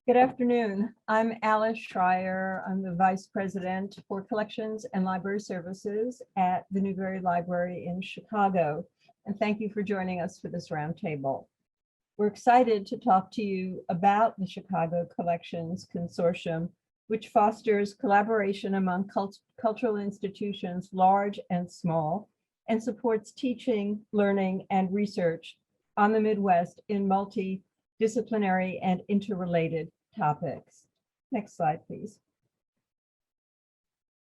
Good afternoon. I'm Alice Schreier. I'm the Vice President for Collections and Library Services at the Newberry Library in Chicago. And thank you for joining us for this roundtable. We're excited to talk to you about the Chicago Collections Consortium, which fosters collaboration among cultural institutions, large and small, and supports teaching, learning, and research on the Midwest in multidisciplinary and interrelated topics. Next slide, please.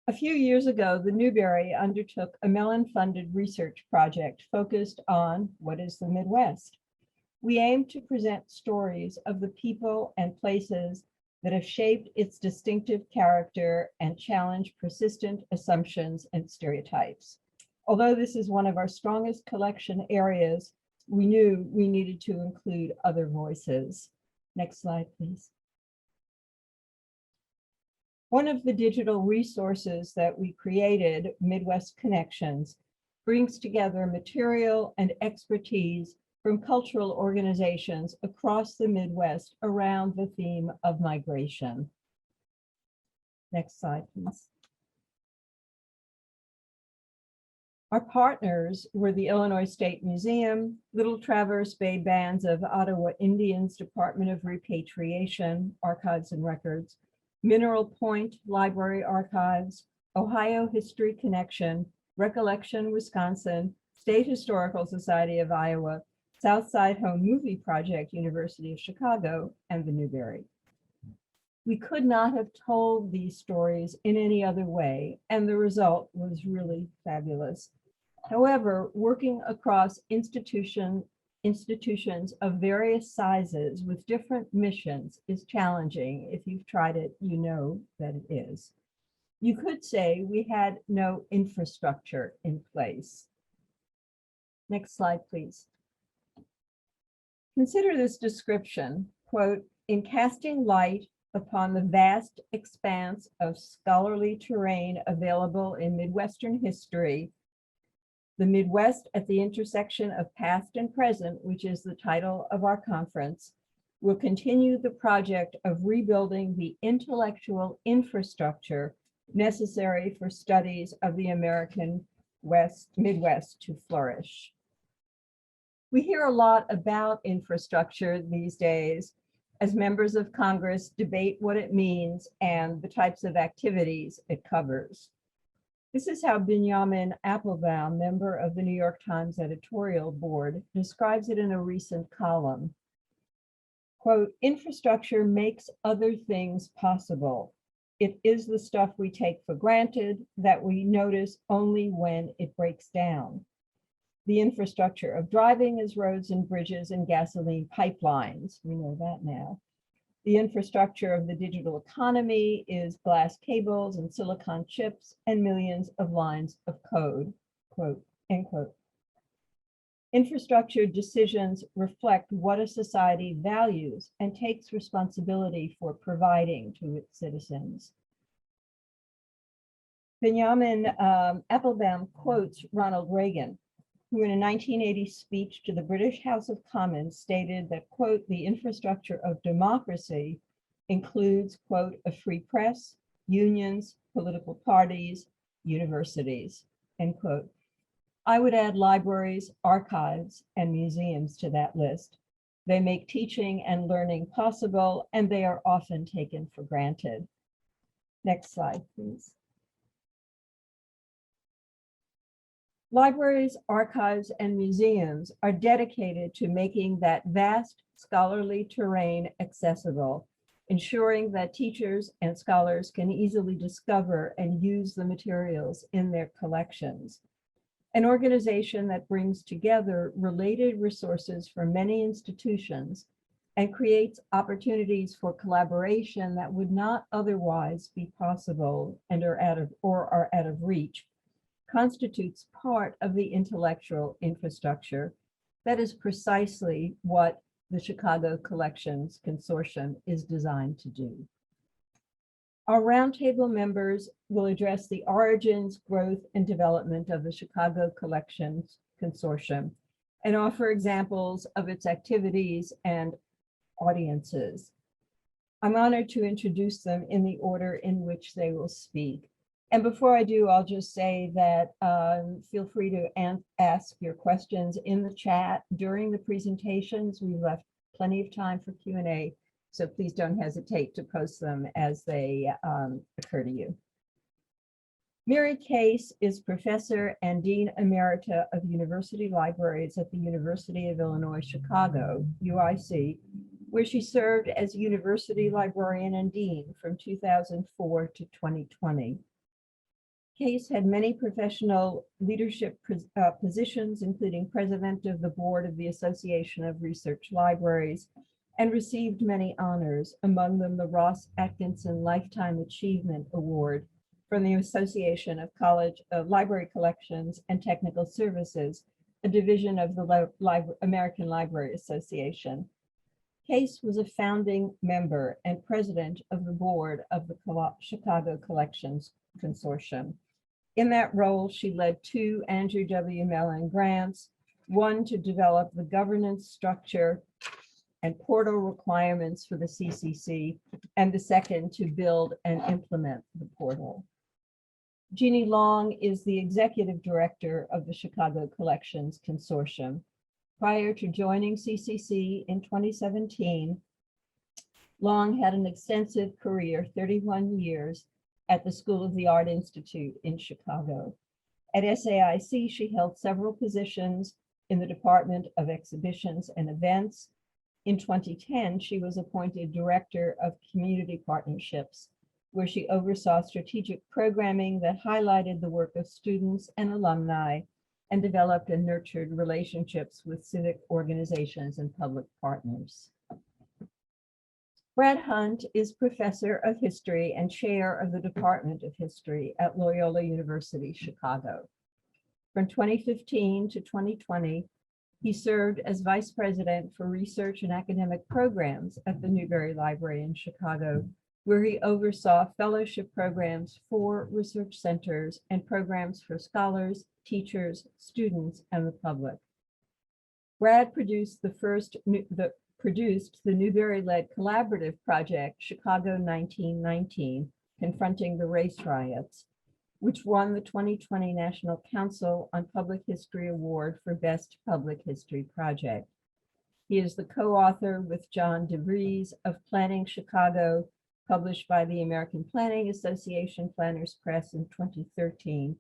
A few years ago, the Newberry undertook a Mellon-funded research project focused on what is the Midwest. We aim to present stories of the people and places that have shaped its distinctive character and challenge persistent assumptions and stereotypes. Although this is one of our strongest collection areas, we knew we needed to include other voices. Next slide, please. One of the digital resources that we created, Midwest Connections, brings together material and expertise from cultural organizations across the Midwest around the theme of migration. Next slide, please. Our partners were the Illinois State Museum, Little Traverse Bay Bands of Ottawa Indians Department of Repatriation, Archives and Records, Mineral Point Library Archives, Ohio History Connection, Recollection Wisconsin, State Historical Society of Iowa, Southside Home Movie Project, University of Chicago, and the Newberry. We could not have told these stories in any other way, and the result was really fabulous. However, working across institutions of various sizes with different missions is challenging. If you've tried it, you know that it is. You could say we had no infrastructure in place. Next slide, please. Consider this description, quote, "In casting light upon the vast expanse of scholarly terrain available in Midwestern history, the Midwest at the intersection of past and present, which is the title of our conference, will continue the project of rebuilding the intellectual infrastructure necessary for studies of the American Midwest to flourish." We hear a lot about infrastructure these days as members of Congress debate what it means and the types of activities it covers. This is how Benjamin Applebaum, member of the New York Times editorial board, describes it in a recent column. Quote, "Infrastructure makes other things possible. It is the stuff we take for granted that we notice only when it breaks down. The infrastructure of driving is roads and bridges and gasoline pipelines. We know that now. The infrastructure of the digital economy is glass cables and silicon chips and millions of lines of code," quote, end quote. Infrastructure decisions reflect what a society values and takes responsibility for providing to its citizens. Benjamin Applebaum quotes Ronald Reagan, who in a 1980 speech to the British House of Commons stated that, quote, "The infrastructure of democracy includes, quote, a free press, unions, political parties, universities," end quote. I would add libraries, archives, and museums to that list. They make teaching and learning possible, and they are often taken for granted. Next slide, please. Libraries, archives, and museums are dedicated to making that vast scholarly terrain accessible, ensuring that teachers and scholars can easily discover and use the materials in their collections. An organization that brings together related resources from many institutions and creates opportunities for collaboration that would not otherwise be possible and are out of reach, constitutes part of the intellectual infrastructure. That is precisely what the Chicago Collections Consortium is designed to do. Our roundtable members will address the origins, growth, and development of the Chicago Collections Consortium and offer examples of its activities and audiences. I'm honored to introduce them in the order in which they will speak. And before I do, I'll just say that feel free to ask your questions in the chat during the presentations. We left plenty of time for Q&A, so please don't hesitate to post them as they occur to you. Mary Case is Professor and Dean Emerita of University Libraries at the University of Illinois, Chicago, UIC, where she served as University Librarian and Dean from 2004 to 2020. Case had many professional leadership positions, including President of the Board of the Association of Research Libraries, and received many honors, among them the Ross Atkinson Lifetime Achievement Award from the Association of Library Collections and Technical Services, a division of the American Library Association. Case was a founding member and president of the board of the Chicago Collections Consortium. In that role, she led 2 Andrew W. Mellon grants, one to develop the governance structure and portal requirements for the CCC, and the second to build and implement the portal. Jeannie Long is the executive director of the Chicago Collections Consortium. Prior to joining CCC in 2017, Long had an extensive career, 31 years, at the School of the Art Institute in Chicago. At SAIC, she held several positions in the Department of Exhibitions and Events. In 2010, she was appointed Director of Community Partnerships, where she oversaw strategic programming that highlighted the work of students and alumni and developed and nurtured relationships with civic organizations and public partners. Brad Hunt is Professor of History and Chair of the Department of History at Loyola University, Chicago. From 2015 to 2020, he served as Vice President for Research and Academic Programs at the Newberry Library in Chicago, where he oversaw fellowship programs for research centers and programs for scholars, teachers, students, and the public. Brad produced the Newberry-led collaborative project, Chicago 1919, Confronting the Race Riots, which won the 2020 National Council on Public History Award for Best Public History Project. He is the co-author with John DeVries of Planning Chicago, published by the American Planning Association Planners Press in 2013,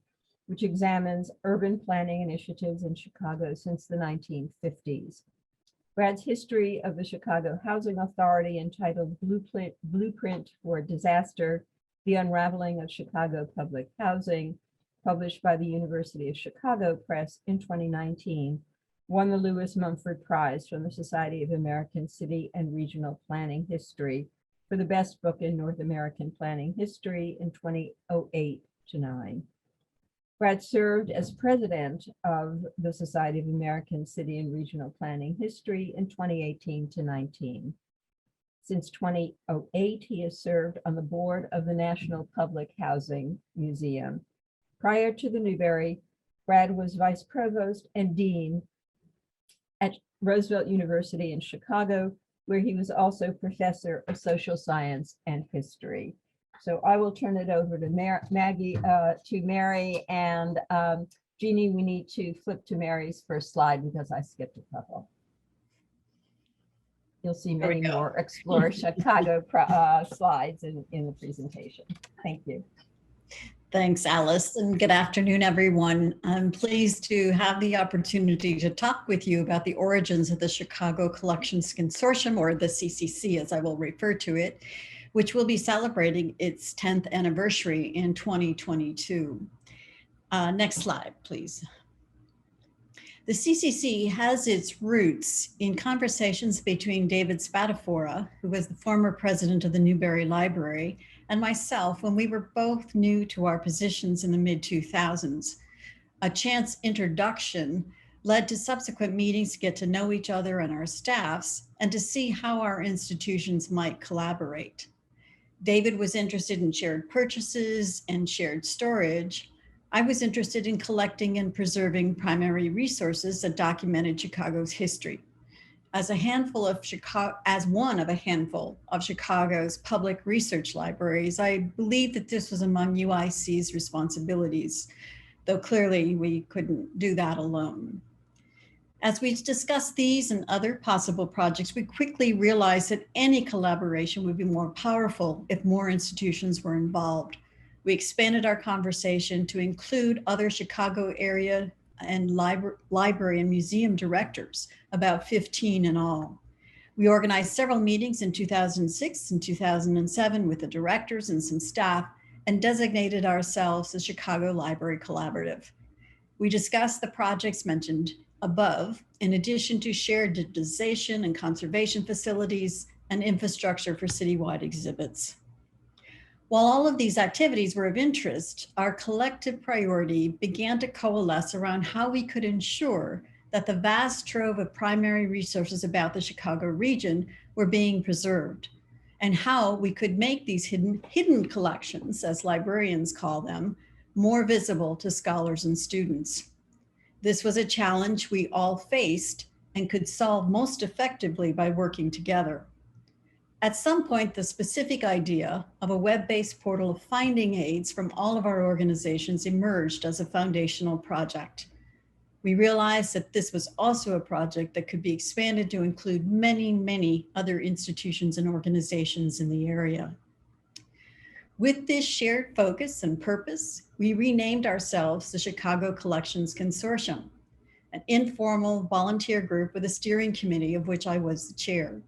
which examines urban planning initiatives in Chicago since the 1950s. Brad's history of the Chicago Housing Authority, entitled Blueprint for Disaster, The Unraveling of Chicago Public Housing, published by the University of Chicago Press in 2019, won the Lewis Mumford Prize from the Society of American City and Regional Planning History for the best book in North American planning history in 2008-9. Brad served as president of the Society of American City and Regional Planning History in 2018-19. Since 2008, he has served on the board of the National Public Housing Museum. Prior to the Newberry, Brad was vice provost and dean at Roosevelt University in Chicago, where he was also professor of social science and history. So I will turn it over to Mary, and Jeannie, we need to flip to Mary's first slide because I skipped a couple. You'll see many more Explore Chicago slides in the presentation. Thank you. Thanks, Alice, and good afternoon, everyone. I'm pleased to have the opportunity to talk with you about the origins of the Chicago Collections Consortium, or the CCC, as I will refer to it, which will be celebrating its 10th anniversary in 2022. Next slide, please. The CCC has its roots in conversations between David Spadafora, who was the former president of the Newberry Library, and myself when we were both new to our positions in the mid-2000s. A chance introduction led to subsequent meetings to get to know each other and our staffs and to see how our institutions might collaborate. David was interested in shared purchases and shared storage. I was interested in collecting and preserving primary resources that documented Chicago's history. as one of a handful of Chicago's public research libraries, I believe that this was among UIC's responsibilities, though clearly we couldn't do that alone. As we discussed these and other possible projects, we quickly realized that any collaboration would be more powerful if more institutions were involved. We expanded our conversation to include other Chicago area and library and museum directors, about 15 in all. We organized several meetings in 2006 and 2007 with the directors and some staff, and designated ourselves the Chicago Library Collaborative. We discussed the projects mentioned above, in addition to shared digitization and conservation facilities and infrastructure for citywide exhibits. While all of these activities were of interest, our collective priority began to coalesce around how we could ensure that the vast trove of primary resources about the Chicago region were being preserved, and how we could make these hidden collections, as librarians call them, more visible to scholars and students. This was a challenge we all faced and could solve most effectively by working together. At some point, the specific idea of a web-based portal of finding aids from all of our organizations emerged as a foundational project. We realized that this was also a project that could be expanded to include many, many other institutions and organizations in the area. With this shared focus and purpose, we renamed ourselves the Chicago Collections Consortium, an informal volunteer group with a steering committee of which I was the chair.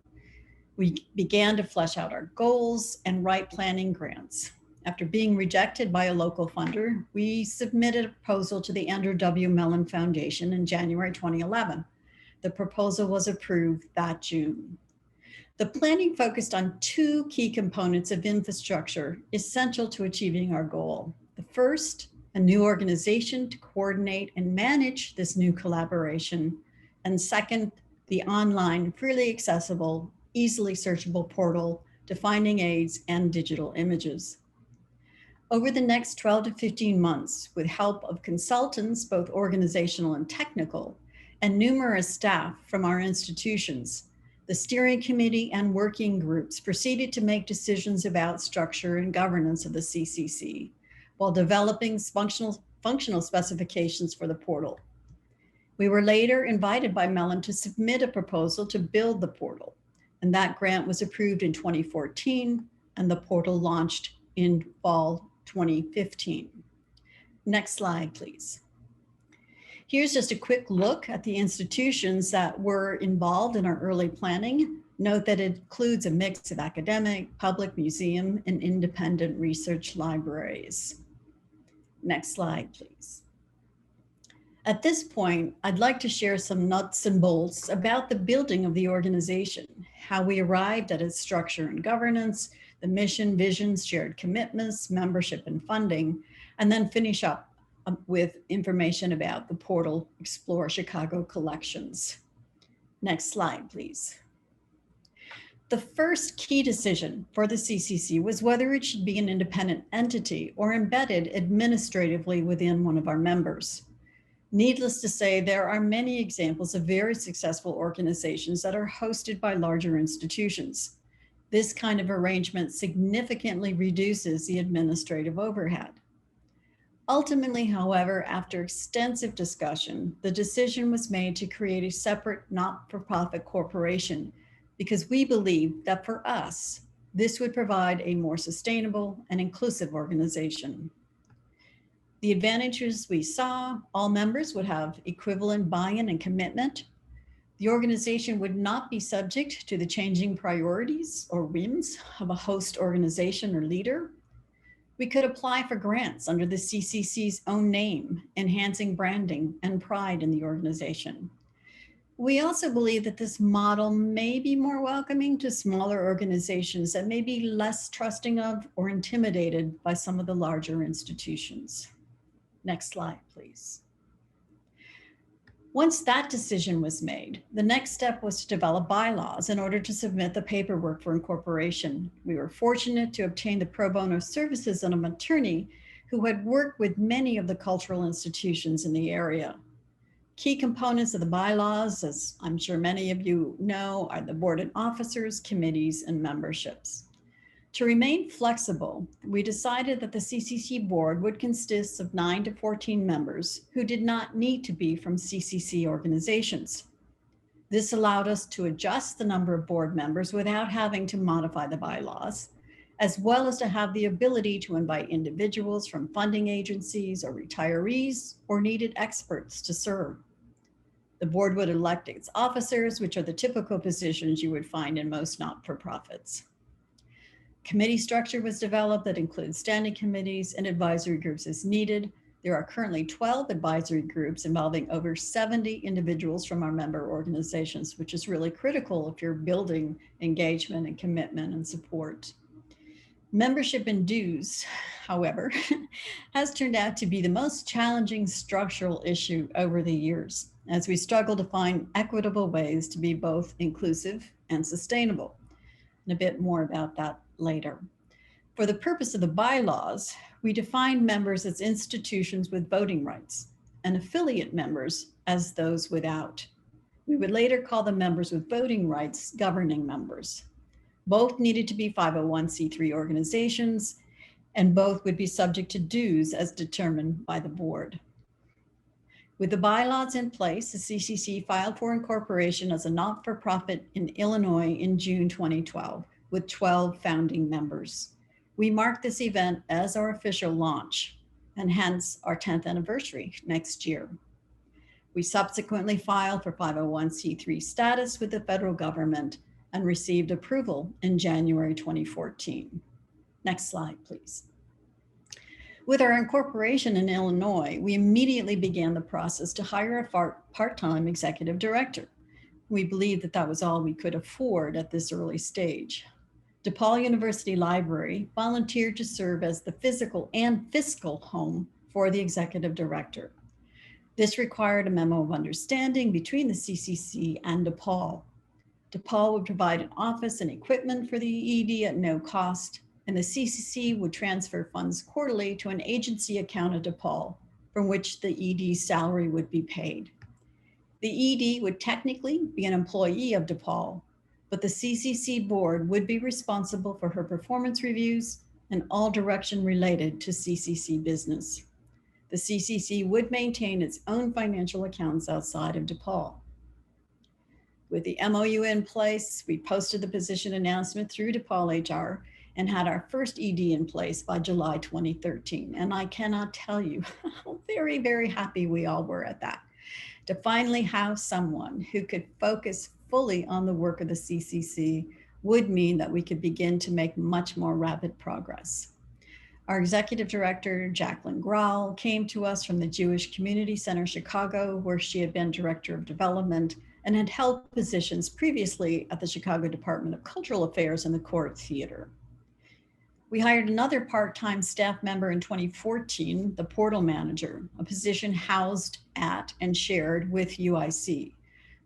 We began to flesh out our goals and write planning grants. After being rejected by a local funder, we submitted a proposal to the Andrew W. Mellon Foundation in January 2011. The proposal was approved that June. The planning focused on two key components of infrastructure essential to achieving our goal. The first, a new organization to coordinate and manage this new collaboration. And second, the online, freely accessible, easily searchable portal to finding aids and digital images. Over the next 12 to 15 months, with help of consultants, both organizational and technical, and numerous staff from our institutions, the steering committee and working groups proceeded to make decisions about structure and governance of the CCC, while developing functional specifications for the portal. We were later invited by Mellon to submit a proposal to build the portal, and that grant was approved in 2014, and the portal launched in fall 2015. Next slide, please. Here's just a quick look at the institutions that were involved in our early planning. Note that it includes a mix of academic, public, museum, and independent research libraries. Next slide, please. At this point, I'd like to share some nuts and bolts about the building of the organization, how we arrived at its structure and governance, the mission, visions, shared commitments, membership, and funding, and then finish up with information about the portal Explore Chicago Collections. Next slide, please. The first key decision for the CCC was whether it should be an independent entity or embedded administratively within one of our members. Needless to say, there are many examples of very successful organizations that are hosted by larger institutions. This kind of arrangement significantly reduces the administrative overhead. Ultimately, however, after extensive discussion, the decision was made to create a separate not-for-profit corporation because we believe that for us, this would provide a more sustainable and inclusive organization. The advantages we saw, all members would have equivalent buy-in and commitment. The organization would not be subject to the changing priorities or whims of a host organization or leader. We could apply for grants under the CCC's own name, enhancing branding and pride in the organization. We also believe that this model may be more welcoming to smaller organizations that may be less trusting of or intimidated by some of the larger institutions. Next slide, please. Once that decision was made, the next step was to develop bylaws in order to submit the paperwork for incorporation. We were fortunate to obtain the pro bono services of an attorney who had worked with many of the cultural institutions in the area. Key components of the bylaws, as I'm sure many of you know, are the board and officers, committees, and memberships. To remain flexible, we decided that the CCC board would consist of 9 to 14 members who did not need to be from CCC organizations. This allowed us to adjust the number of board members without having to modify the bylaws, as well as to have the ability to invite individuals from funding agencies or retirees or needed experts to serve. The board would elect its officers, which are the typical positions you would find in most not-for-profits. Committee structure was developed that includes standing committees and advisory groups as needed. There are currently 12 advisory groups involving over 70 individuals from our member organizations, which is really critical if you're building engagement and commitment and support. Membership and dues, however, has turned out to be the most challenging structural issue over the years, as we struggle to find equitable ways to be both inclusive and sustainable. And a bit more about that later. For the purpose of the bylaws, we define members as institutions with voting rights and affiliate members as those without. We would later call the members with voting rights governing members. Both needed to be 501c3 organizations, and both would be subject to dues as determined by the board. With the bylaws in place, the CCC filed for incorporation as a not-for-profit in Illinois in June 2012, with 12 founding members. We mark this event as our official launch, and hence our 10th anniversary next year. We subsequently filed for 501c3 status with the federal government and received approval in January 2014. Next slide, please. With our incorporation in Illinois, we immediately began the process to hire a part-time executive director. We believed that that was all we could afford at this early stage. DePaul University Library volunteered to serve as the physical and fiscal home for the executive director. This required a memo of understanding between the CCC and DePaul. DePaul would provide an office and equipment for the ED at no cost, and the CCC would transfer funds quarterly to an agency account at DePaul, from which the ED's salary would be paid. The ED would technically be an employee of DePaul, but the CCC board would be responsible for her performance reviews and all direction related to CCC business. The CCC would maintain its own financial accounts outside of DePaul. With the MOU in place, we posted the position announcement through DePaul HR and had our first ED in place by July 2013. And I cannot tell you how very, very happy we all were at that, to finally have someone who could focus fully on the work of the CCC would mean that we could begin to make much more rapid progress. Our executive director, Jacqueline Grahl, came to us from the Jewish Community Center, Chicago, where she had been director of development and had held positions previously at the Chicago Department of Cultural Affairs and the Court Theater. We hired another part-time staff member in 2014, the portal manager, a position housed at and shared with UIC.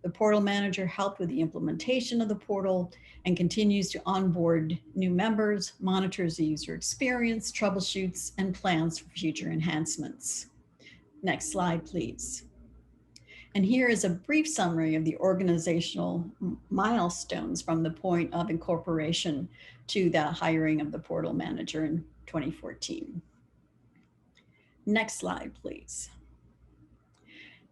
The portal manager helped with the implementation of the portal and continues to onboard new members, monitors the user experience, troubleshoots, and plans for future enhancements. Next slide, please. And here is a brief summary of the organizational milestones from the point of incorporation to the hiring of the portal manager in 2014. Next slide, please.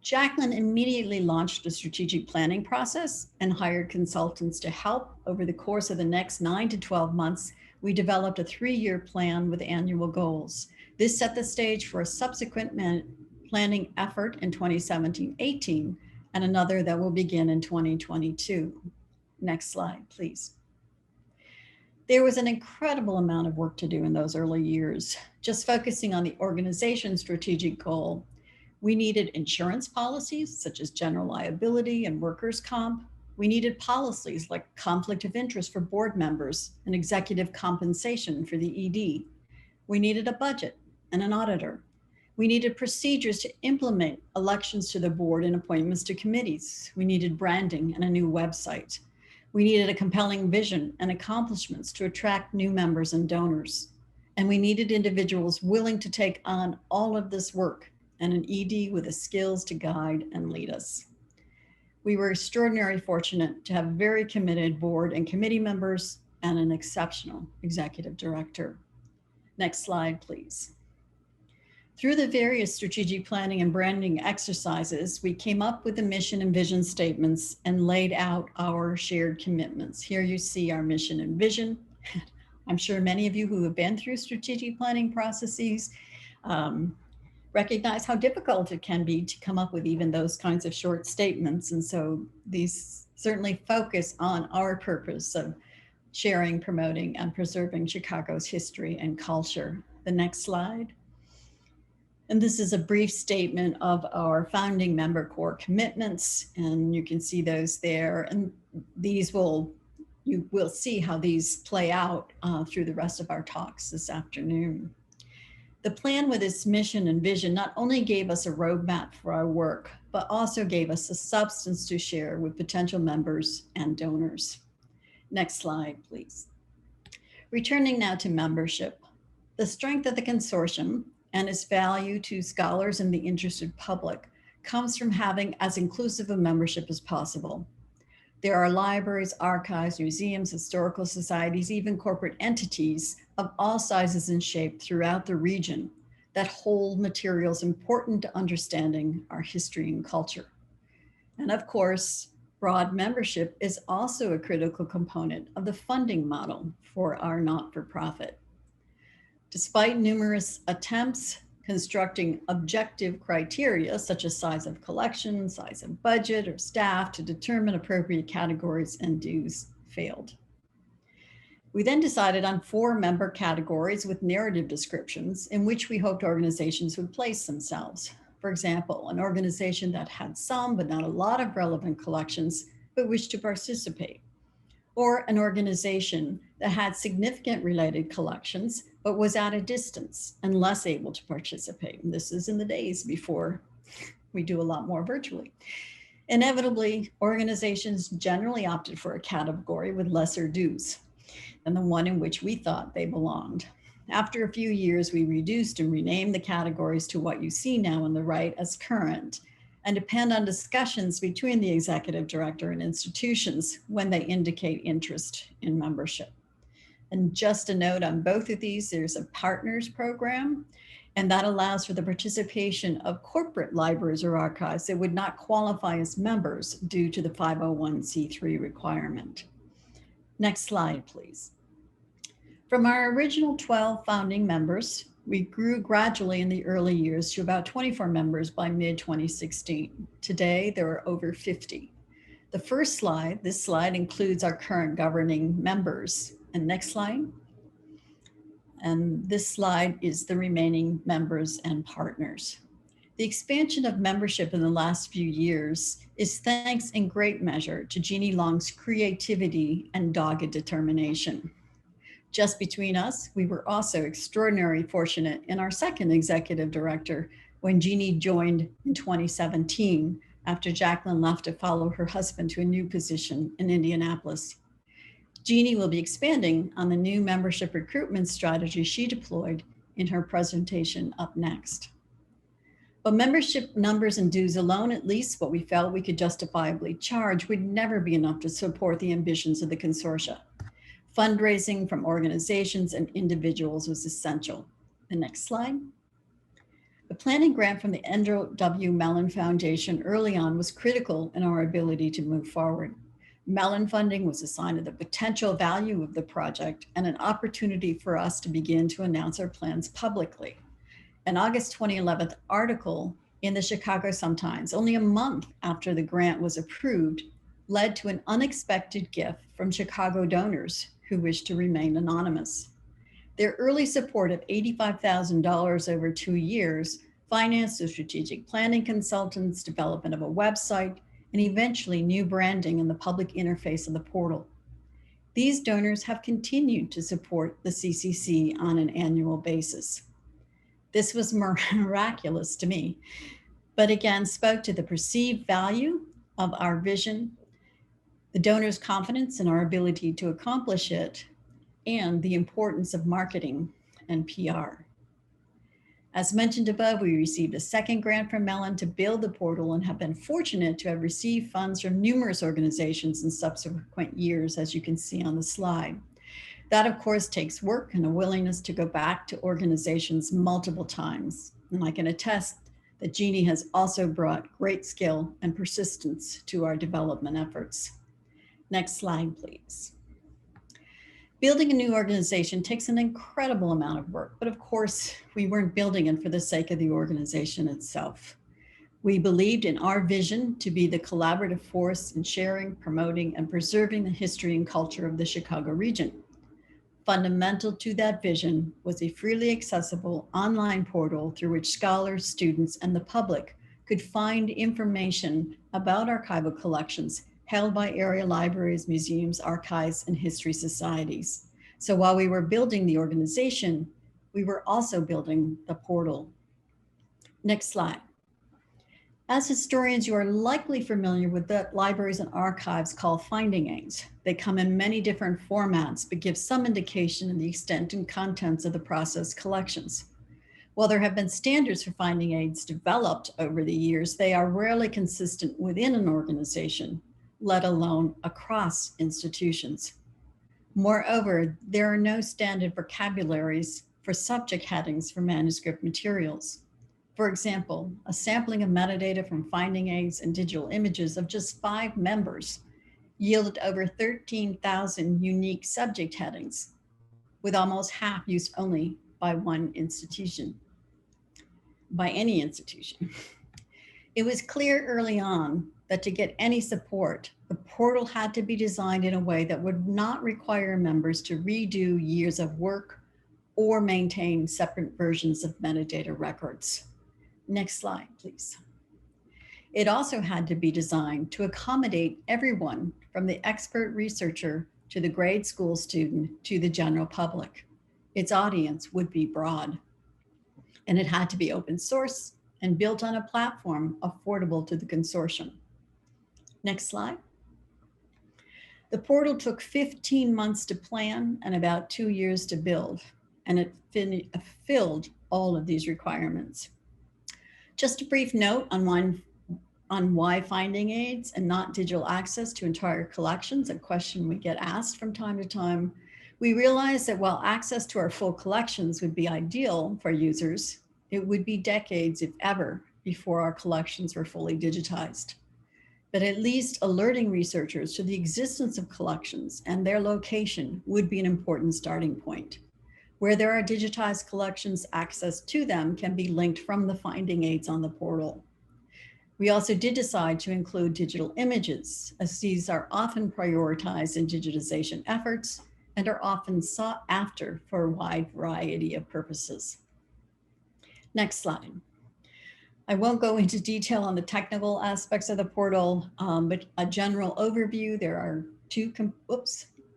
Jacqueline immediately launched a strategic planning process and hired consultants to help. Over the course of the next 9 to 12 months, we developed a 3-year plan with annual goals. This set the stage for a subsequent planning effort in 2017-18 and another that will begin in 2022. Next slide, please. There was an incredible amount of work to do in those early years. Just focusing on the organization's strategic goal, we needed insurance policies such as general liability and workers' comp. We needed policies like conflict of interest for board members and executive compensation for the ED. We needed a budget and an auditor. We needed procedures to implement elections to the board and appointments to committees. We needed branding and a new website. We needed a compelling vision and accomplishments to attract new members and donors. And we needed individuals willing to take on all of this work and an ED with the skills to guide and lead us. We were extraordinarily fortunate to have very committed board and committee members and an exceptional executive director. Next slide, please. Through the various strategic planning and branding exercises, we came up with the mission and vision statements and laid out our shared commitments. Here you see our mission and vision. I'm sure many of you who have been through strategic planning processes recognize how difficult it can be to come up with even those kinds of short statements. And so these certainly focus on our purpose of sharing, promoting, and preserving Chicago's history and culture. The next slide. And this is a brief statement of our founding member core commitments, and you can see those there. And you will see how these play out through the rest of our talks this afternoon. The plan with its mission and vision not only gave us a roadmap for our work, but also gave us a substance to share with potential members and donors. Next slide, please. Returning now to membership. The strength of the consortium and its value to scholars and the interested public comes from having as inclusive a membership as possible. There are libraries, archives, museums, historical societies, even corporate entities of all sizes and shape throughout the region that hold materials important to understanding our history and culture. And of course, broad membership is also a critical component of the funding model for our not-for-profit. Despite numerous attempts constructing objective criteria such as size of collection, size of budget, or staff to determine appropriate categories and dues failed. We then decided on 4 member categories with narrative descriptions in which we hoped organizations would place themselves. For example, an organization that had some but not a lot of relevant collections but wished to participate. Or an organization that had significant related collections, but was at a distance and less able to participate. And this is in the days before we do a lot more virtually. Inevitably, organizations generally opted for a category with lesser dues than the one in which we thought they belonged. After a few years, we reduced and renamed the categories to what you see now on the right as current, and depend on discussions between the executive director and institutions when they indicate interest in membership. And just a note on both of these, there's a partners program, and that allows for the participation of corporate libraries or archives that would not qualify as members due to the 501c3 requirement. Next slide, please. From our original 12 founding members, we grew gradually in the early years to about 24 members by mid-2016. Today, there are over 50. The first slide, this slide includes our current governing members. And next slide. And this slide is the remaining members and partners. The expansion of membership in the last few years is thanks in great measure to Jeannie Long's creativity and dogged determination. Just between us, we were also extraordinarily fortunate in our second executive director when Jeannie joined in 2017 after Jacqueline left to follow her husband to a new position in Indianapolis. Jeannie will be expanding on the new membership recruitment strategy she deployed in her presentation up next. But membership numbers and dues alone, at least what we felt we could justifiably charge, would never be enough to support the ambitions of the consortia. Fundraising from organizations and individuals was essential. The next slide. The planning grant from the Andrew W. Mellon Foundation early on was critical in our ability to move forward. Mellon funding was a sign of the potential value of the project and an opportunity for us to begin to announce our plans publicly. An August 2011 article in the Chicago Sun-Times, only a month after the grant was approved, led to an unexpected gift from Chicago donors who wished to remain anonymous. Their early support of $85,000 over 2 years financed the strategic planning consultants, development of a website, and eventually new branding and the public interface of the portal. These donors have continued to support the CCC on an annual basis. This was miraculous to me, but again spoke to the perceived value of our vision, the donors' confidence in our ability to accomplish it, and the importance of marketing and PR. As mentioned above, we received a second grant from Mellon to build the portal and have been fortunate to have received funds from numerous organizations in subsequent years, as you can see on the slide. That, of course, takes work and a willingness to go back to organizations multiple times. And I can attest that Jeannie has also brought great skill and persistence to our development efforts. Next slide, please. Building a new organization takes an incredible amount of work, but of course, we weren't building it for the sake of the organization itself. We believed in our vision to be the collaborative force in sharing, promoting, and preserving the history and culture of the Chicago region. Fundamental to that vision was a freely accessible online portal through which scholars, students, and the public could find information about archival collections held by area libraries, museums, archives, and history societies. So while we were building the organization, we were also building the portal. Next slide. As historians, you are likely familiar with the libraries and archives called finding aids. They come in many different formats, but give some indication of the extent and contents of the processed collections. While there have been standards for finding aids developed over the years, they are rarely consistent within an organization, let alone across institutions. Moreover, there are no standard vocabularies for subject headings for manuscript materials. For example, a sampling of metadata from finding aids and digital images of just 5 members yielded over 13,000 unique subject headings, with almost half used only by one institution, by any institution. It was clear early on that to get any support, the portal had to be designed in a way that would not require members to redo years of work or maintain separate versions of metadata records. Next slide, please. It also had to be designed to accommodate everyone from the expert researcher to the grade school student to the general public. Its audience would be broad. And it had to be open source and built on a platform affordable to the consortium. Next slide. The portal took 15 months to plan and about 2 years to build, and it filled all of these requirements. Just a brief note on why finding aids and not digital access to entire collections, a question we get asked from time to time. We realized that while access to our full collections would be ideal for users, it would be decades, if ever, before our collections were fully digitized. But at least alerting researchers to the existence of collections and their location would be an important starting point. Where there are digitized collections, access to them can be linked from the finding aids on the portal. We also did decide to include digital images, as these are often prioritized in digitization efforts and are often sought after for a wide variety of purposes. Next slide. I won't go into detail on the technical aspects of the portal, but a general overview. There are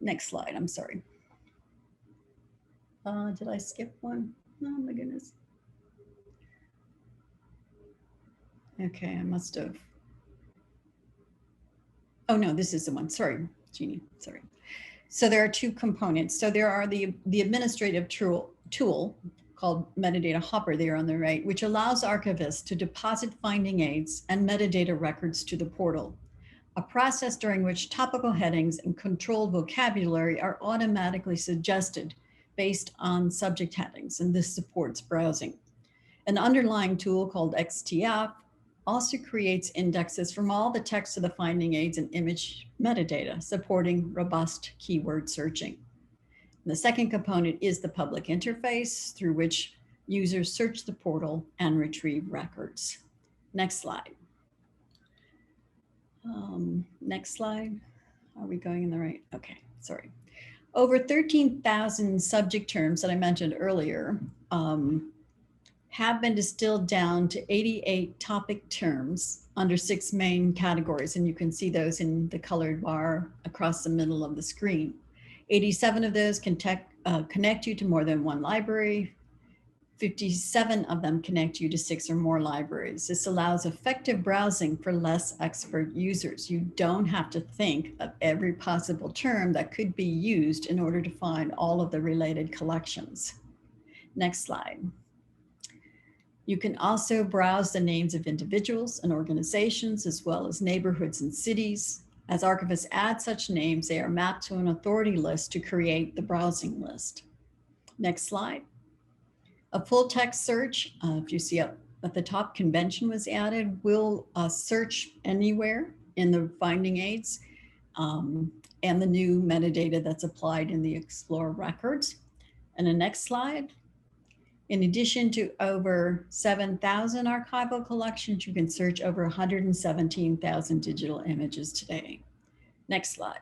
next slide, I'm sorry. Did I skip one? Oh my goodness. Okay, I must have. Oh no, this is the one. Sorry, Jeannie, sorry. So there are 2 components. So there are the administrative tool called Metadata Hopper there on the right, which allows archivists to deposit finding aids and metadata records to the portal, a process during which topical headings and controlled vocabulary are automatically suggested based on subject headings, and this supports browsing. An underlying tool called XTF also creates indexes from all the text of the finding aids and image metadata, supporting robust keyword searching. And the second component is the public interface through which users search the portal and retrieve records. Next slide. Next slide. Are we going in the right? Okay, sorry. Over 13,000 subject terms that I mentioned earlier have been distilled down to 88 topic terms under 6 main categories. And you can see those in the colored bar across the middle of the screen. 87 of those can connect you to more than 1 library. 57 of them connect you to 6 or more libraries. This allows effective browsing for less expert users. You don't have to think of every possible term that could be used in order to find all of the related collections. Next slide. You can also browse the names of individuals and organizations, as well as neighborhoods and cities. As archivists add such names, they are mapped to an authority list to create the browsing list. Next slide. A full text search, if you see up at the top, convention was added, will search anywhere in the finding aids and the new metadata that's applied in the Explore records. And the next slide. In addition to over 7,000 archival collections, you can search over 117,000 digital images today. Next slide.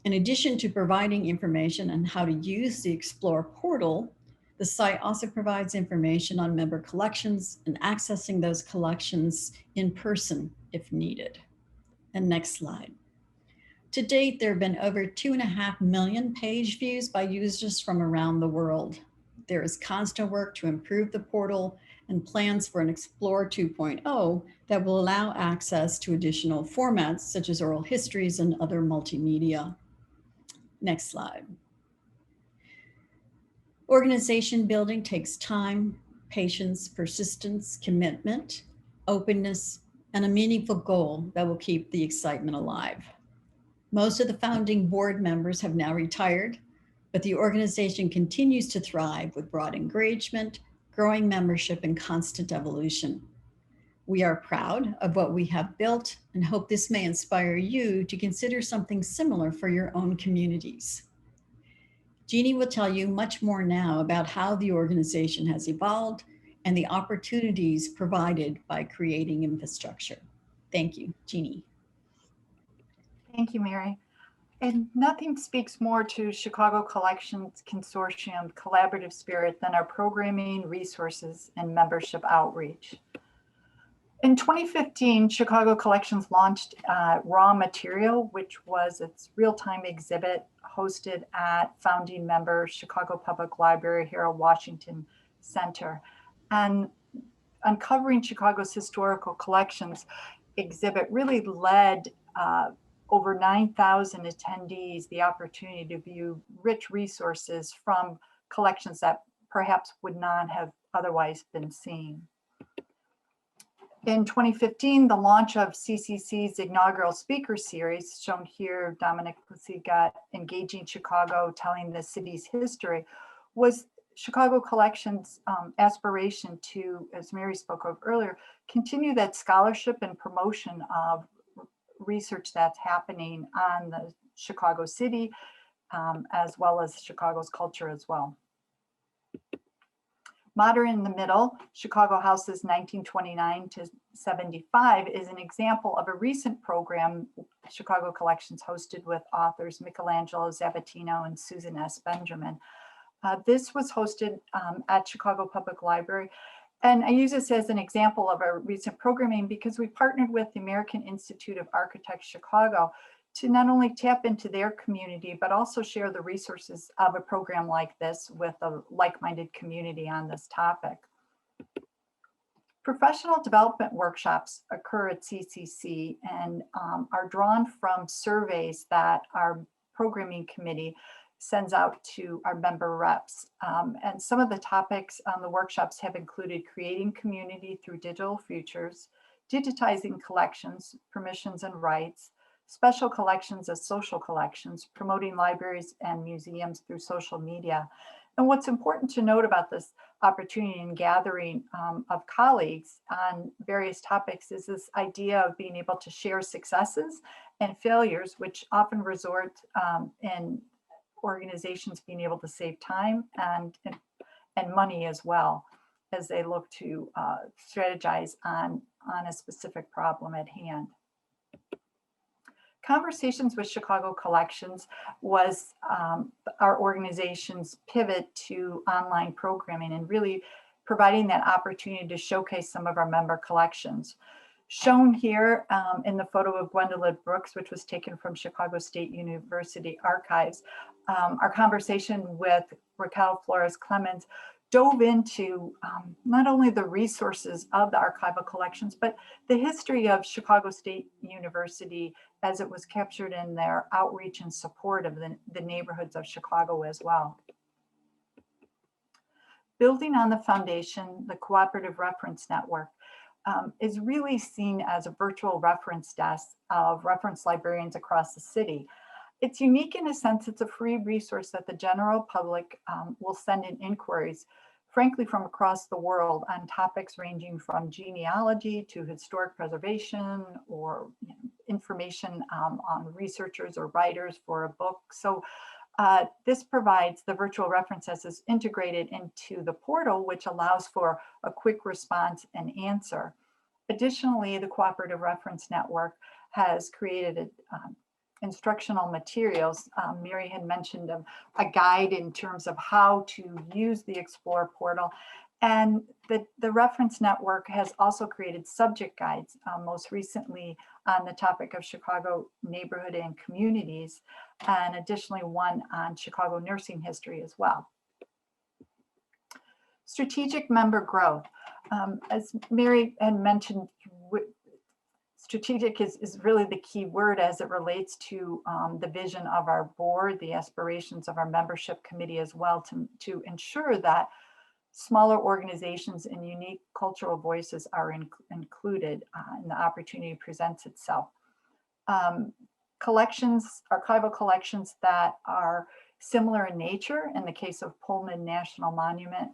In addition to providing information on how to use the Explore portal, the site also provides information on member collections and accessing those collections in person if needed. And next slide. To date, there have been over 2.5 million page views by users from around the world. There is constant work to improve the portal and plans for an Explore 2.0 that will allow access to additional formats such as oral histories and other multimedia. Next slide. Organization building takes time, patience, persistence, commitment, openness, and a meaningful goal that will keep the excitement alive. Most of the founding board members have now retired, but the organization continues to thrive with broad engagement, growing membership, and constant evolution. We are proud of what we have built and hope this may inspire you to consider something similar for your own communities. Jeannie will tell you much more now about how the organization has evolved and the opportunities provided by creating infrastructure. Thank you, Jeannie. Thank you, Mary. And nothing speaks more to Chicago Collections Consortium collaborative spirit than our programming, resources, and membership outreach. In 2015, Chicago Collections launched Raw Material, which was its real-time exhibit hosted at founding member Chicago Public Library Harold Washington Center. And uncovering Chicago's historical collections exhibit really led over 9,000 attendees the opportunity to view rich resources from collections that perhaps would not have otherwise been seen. In 2015, the launch of CCC's inaugural speaker series, shown here, Dominic Plessiga, Engaging Chicago, Telling the City's History, was Chicago Collections' aspiration to, as Mary spoke of earlier, continue that scholarship and promotion of research that's happening on the Chicago city, as well as Chicago's culture as well. Modern in the Middle, Chicago Houses 1929 to 75 is an example of a recent program Chicago Collections hosted with authors Michelangelo Zabatino and Susan S. Benjamin. This was hosted at Chicago Public Library. And I use this as an example of our recent programming because we partnered with the American Institute of Architects Chicago to not only tap into their community, but also share the resources of a program like this with a like-minded community on this topic. Professional development workshops occur at CCC and are drawn from surveys that our programming committee sends out to our member reps. And some of the topics on the workshops have included creating community through digital futures, digitizing collections, permissions and rights, special collections as social collections, promoting libraries and museums through social media. And what's important to note about this opportunity and gathering of colleagues on various topics is this idea of being able to share successes and failures, which often resort in organizations being able to save time and money as well as they look to strategize on a specific problem at hand. Conversations with Chicago Collections was our organization's pivot to online programming and really providing that opportunity to showcase some of our member collections. Shown here in the photo of Gwendolyn Brooks, which was taken from Chicago State University Archives, our conversation with Raquel Flores Clemens dove into not only the resources of the archival collections, but the history of Chicago State University as it was captured in their outreach and support of the neighborhoods of Chicago as well. Building on the foundation, the Cooperative Reference Network is really seen as a virtual reference desk of reference librarians across the city. It's unique in a sense it's a free resource that the general public will send in inquiries, frankly, from across the world on topics ranging from genealogy to historic preservation or information on researchers or writers for a book. So this provides the virtual references is integrated into the portal, which allows for a quick response and answer. Additionally, the Cooperative Reference Network has created instructional materials. Mary had mentioned a guide in terms of how to use the Explore portal. And the reference network has also created subject guides, most recently on the topic of Chicago neighborhood and communities, and additionally one on Chicago nursing history as well. Strategic member growth. As Mary had mentioned, strategic is really the key word as it relates to the vision of our board, the aspirations of our membership committee as well, to ensure that smaller organizations and unique cultural voices are included and the opportunity presents itself. Collections, archival collections that are similar in nature, in the case of Pullman National Monument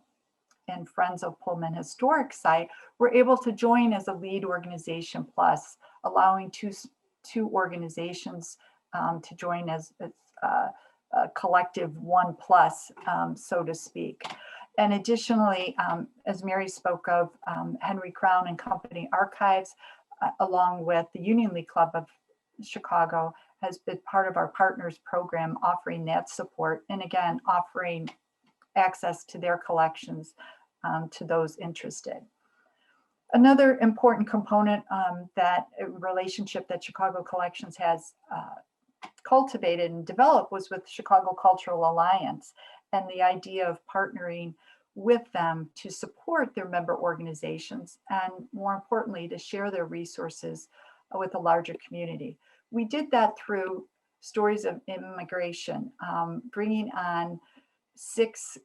and Friends of Pullman Historic Site, were able to join as a lead organization plus, allowing two organizations to join as a collective 1+, so to speak. And additionally, as Mary spoke of, Henry Crown and Company Archives, along with the Union League Club of Chicago, has been part of our partners program, offering that support, and again, offering access to their collections to those interested. Another important component that relationship that Chicago Collections has cultivated and developed was with Chicago Cultural Alliance, and the idea of partnering with them to support their member organizations and, more importantly, to share their resources with a larger community. We did that through Stories of Immigration, bringing on 6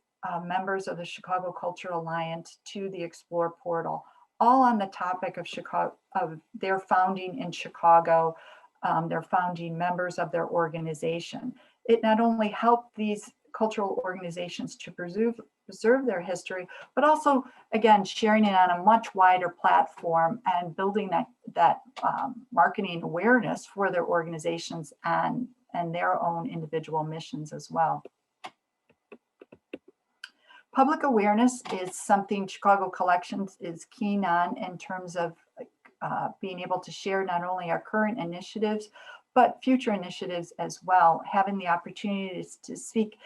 members of the Chicago Cultural Alliance to the Explore portal, all on the topic of Chicago, of their founding in Chicago, their founding members of their organization. It not only helped these cultural organizations to preserve their history, but also, again, sharing it on a much wider platform and building that marketing awareness for their organizations and their own individual missions as well. Public awareness is something Chicago Collections is keen on in terms of being able to share not only our current initiatives, but future initiatives as well. Having the opportunity to speak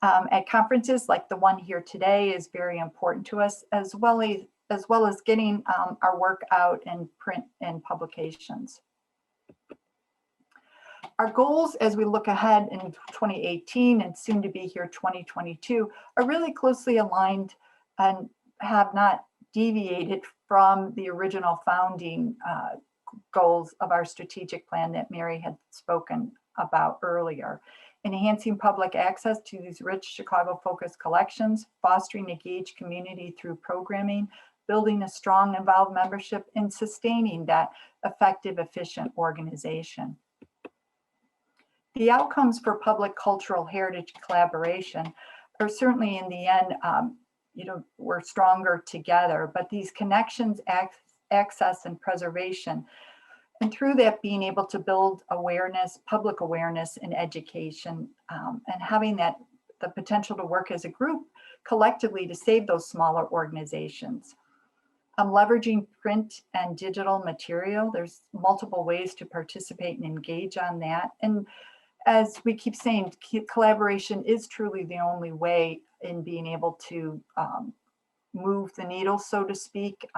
at conferences like the one here today is very important to us, as well as getting our work out in print and publications. Our goals as we look ahead in 2018 and soon to be here 2022 are really closely aligned and have not deviated from the original founding goals of our strategic plan that Mary had spoken about earlier. Enhancing public access to these rich Chicago-focused collections, fostering engaged community through programming, building a strong involved membership, and sustaining that effective, efficient organization. The outcomes for public cultural heritage collaboration are certainly, in the end, we're stronger together, but these connections, access, and preservation, and through that being able to build awareness, public awareness and education, and having the potential to work as a group collectively to save those smaller organizations. Leveraging print and digital material, there's multiple ways to participate and engage on that. And as we keep saying, collaboration is truly the only way in being able to move the needle, so to speak,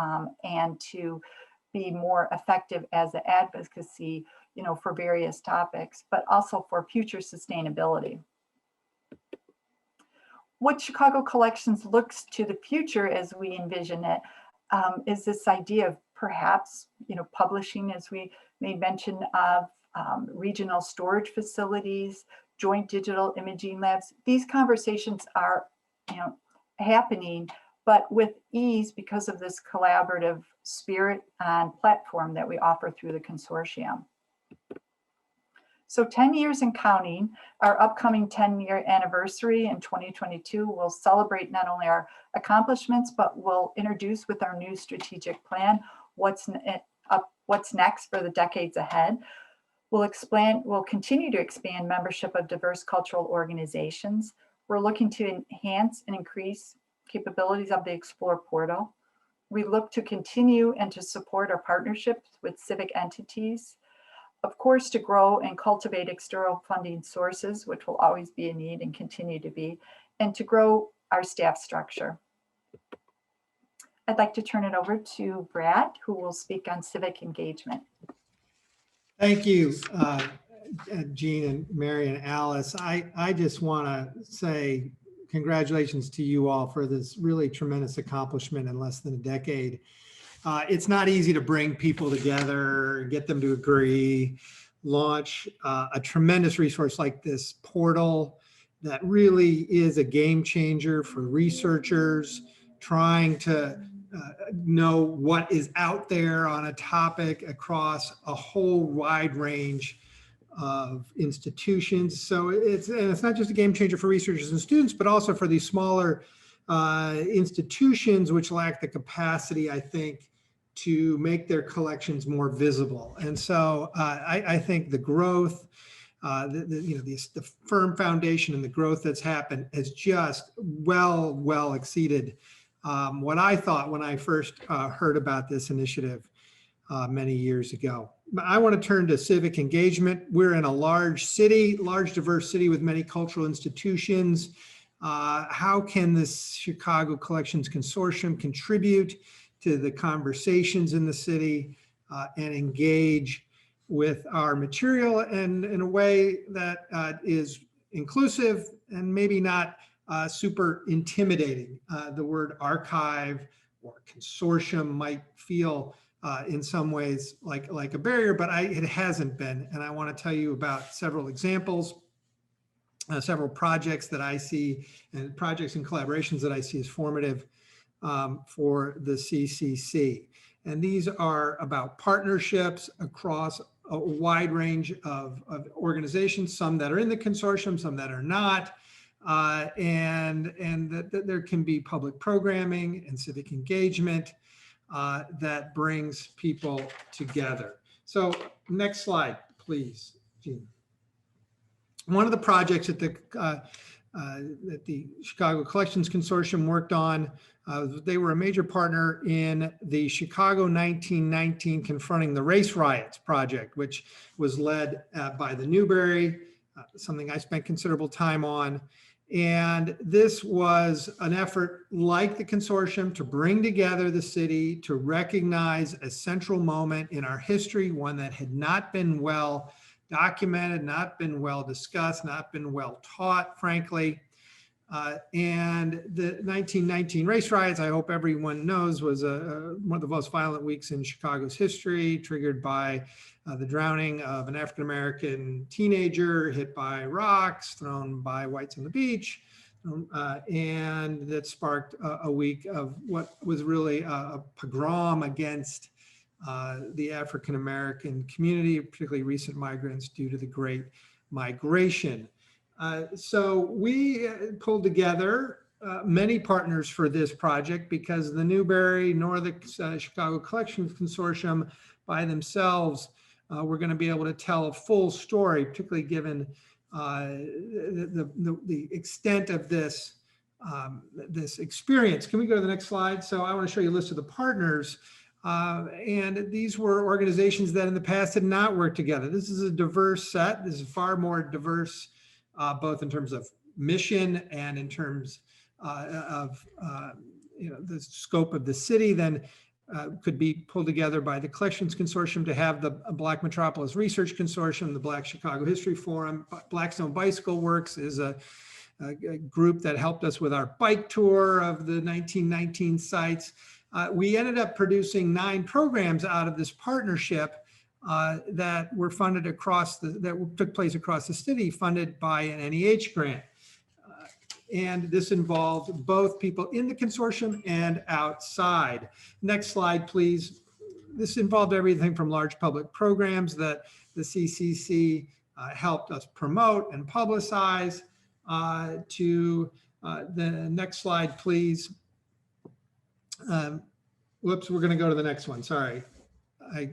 and to be more effective as an advocacy, for various topics, but also for future sustainability. What Chicago Collections looks to the future as we envision it is this idea of perhaps, publishing, as we made mention of, regional storage facilities, joint digital imaging labs. These conversations are, happening, but with ease because of this collaborative spirit and platform that we offer through the consortium. So 10 years and counting, our upcoming 10-year anniversary in 2022 will celebrate not only our accomplishments, but we'll introduce with our new strategic plan what's next for the decades ahead. We'll continue to expand membership of diverse cultural organizations. We're looking to enhance and increase capabilities of the Explore portal. We look to continue and to support our partnerships with civic entities. Of course, to grow and cultivate external funding sources, which will always be a need and continue to be, and to grow our staff structure. I'd like to turn it over to Brad, who will speak on civic engagement. Thank you, Jean and Mary and Alice. I just want to say congratulations to you all for this really tremendous accomplishment in less than a decade. It's not easy to bring people together, get them to agree, launch a tremendous resource like this portal that really is a game changer for researchers trying to know what is out there on a topic across a whole wide range of institutions. So it's not just a game changer for researchers and students, but also for these smaller institutions which lack the capacity, I think, to make their collections more visible. And so I think the growth, the firm foundation and the growth that's happened has just well exceeded what I thought when I first heard about this initiative many years ago. I want to turn to civic engagement. We're in a large city, large diverse city with many cultural institutions. How can this Chicago Collections Consortium contribute to the conversations in the city and engage with our material and in a way that is inclusive and maybe not super intimidating? The word archive or consortium might feel in some ways like a barrier, but it hasn't been. And I want to tell you about several examples, several projects that I see, and projects and collaborations that I see as formative for the CCC. And these are about partnerships across a wide range of organizations, some that are in the consortium, some that are not, and that there can be public programming and civic engagement that brings people together. So next slide, please, Jean. One of the projects that the Chicago Collections Consortium worked on, they were a major partner in the Chicago 1919 Confronting the Race Riots project, which was led by the Newberry, something I spent considerable time on. And this was an effort like the consortium to bring together the city to recognize a central moment in our history, one that had not been well documented, not been well discussed, not been well taught, frankly. And the 1919 race riots, I hope everyone knows, was one of the most violent weeks in Chicago's history, triggered by the drowning of an African-American teenager hit by rocks thrown by whites on the beach. And that sparked a week of what was really a pogrom against the African-American community, particularly recent migrants due to the Great Migration. So we pulled together many partners for this project because the Newberry nor the Chicago Collections Consortium by themselves were going to be able to tell a full story, particularly given the extent of this experience. Can we go to the next slide? So I want to show you a list of the partners. And these were organizations that in the past had not worked together. This is a diverse set. This is far more diverse, both in terms of mission and in terms of the scope of the city than could be pulled together by the Collections Consortium to have the Black Metropolis Research Consortium, the Black Chicago History Forum. Blackstone Bicycle Works is a group that helped us with our bike tour of the 1919 sites. We ended up producing 9 programs out of this partnership that were funded that took place across the city, funded by an NEH grant. And this involved both people in the consortium and outside. Next slide, please. This involved everything from large public programs that the CCC helped us promote and publicize to the next slide, please. Whoops, we're going to go to the next one. Sorry. I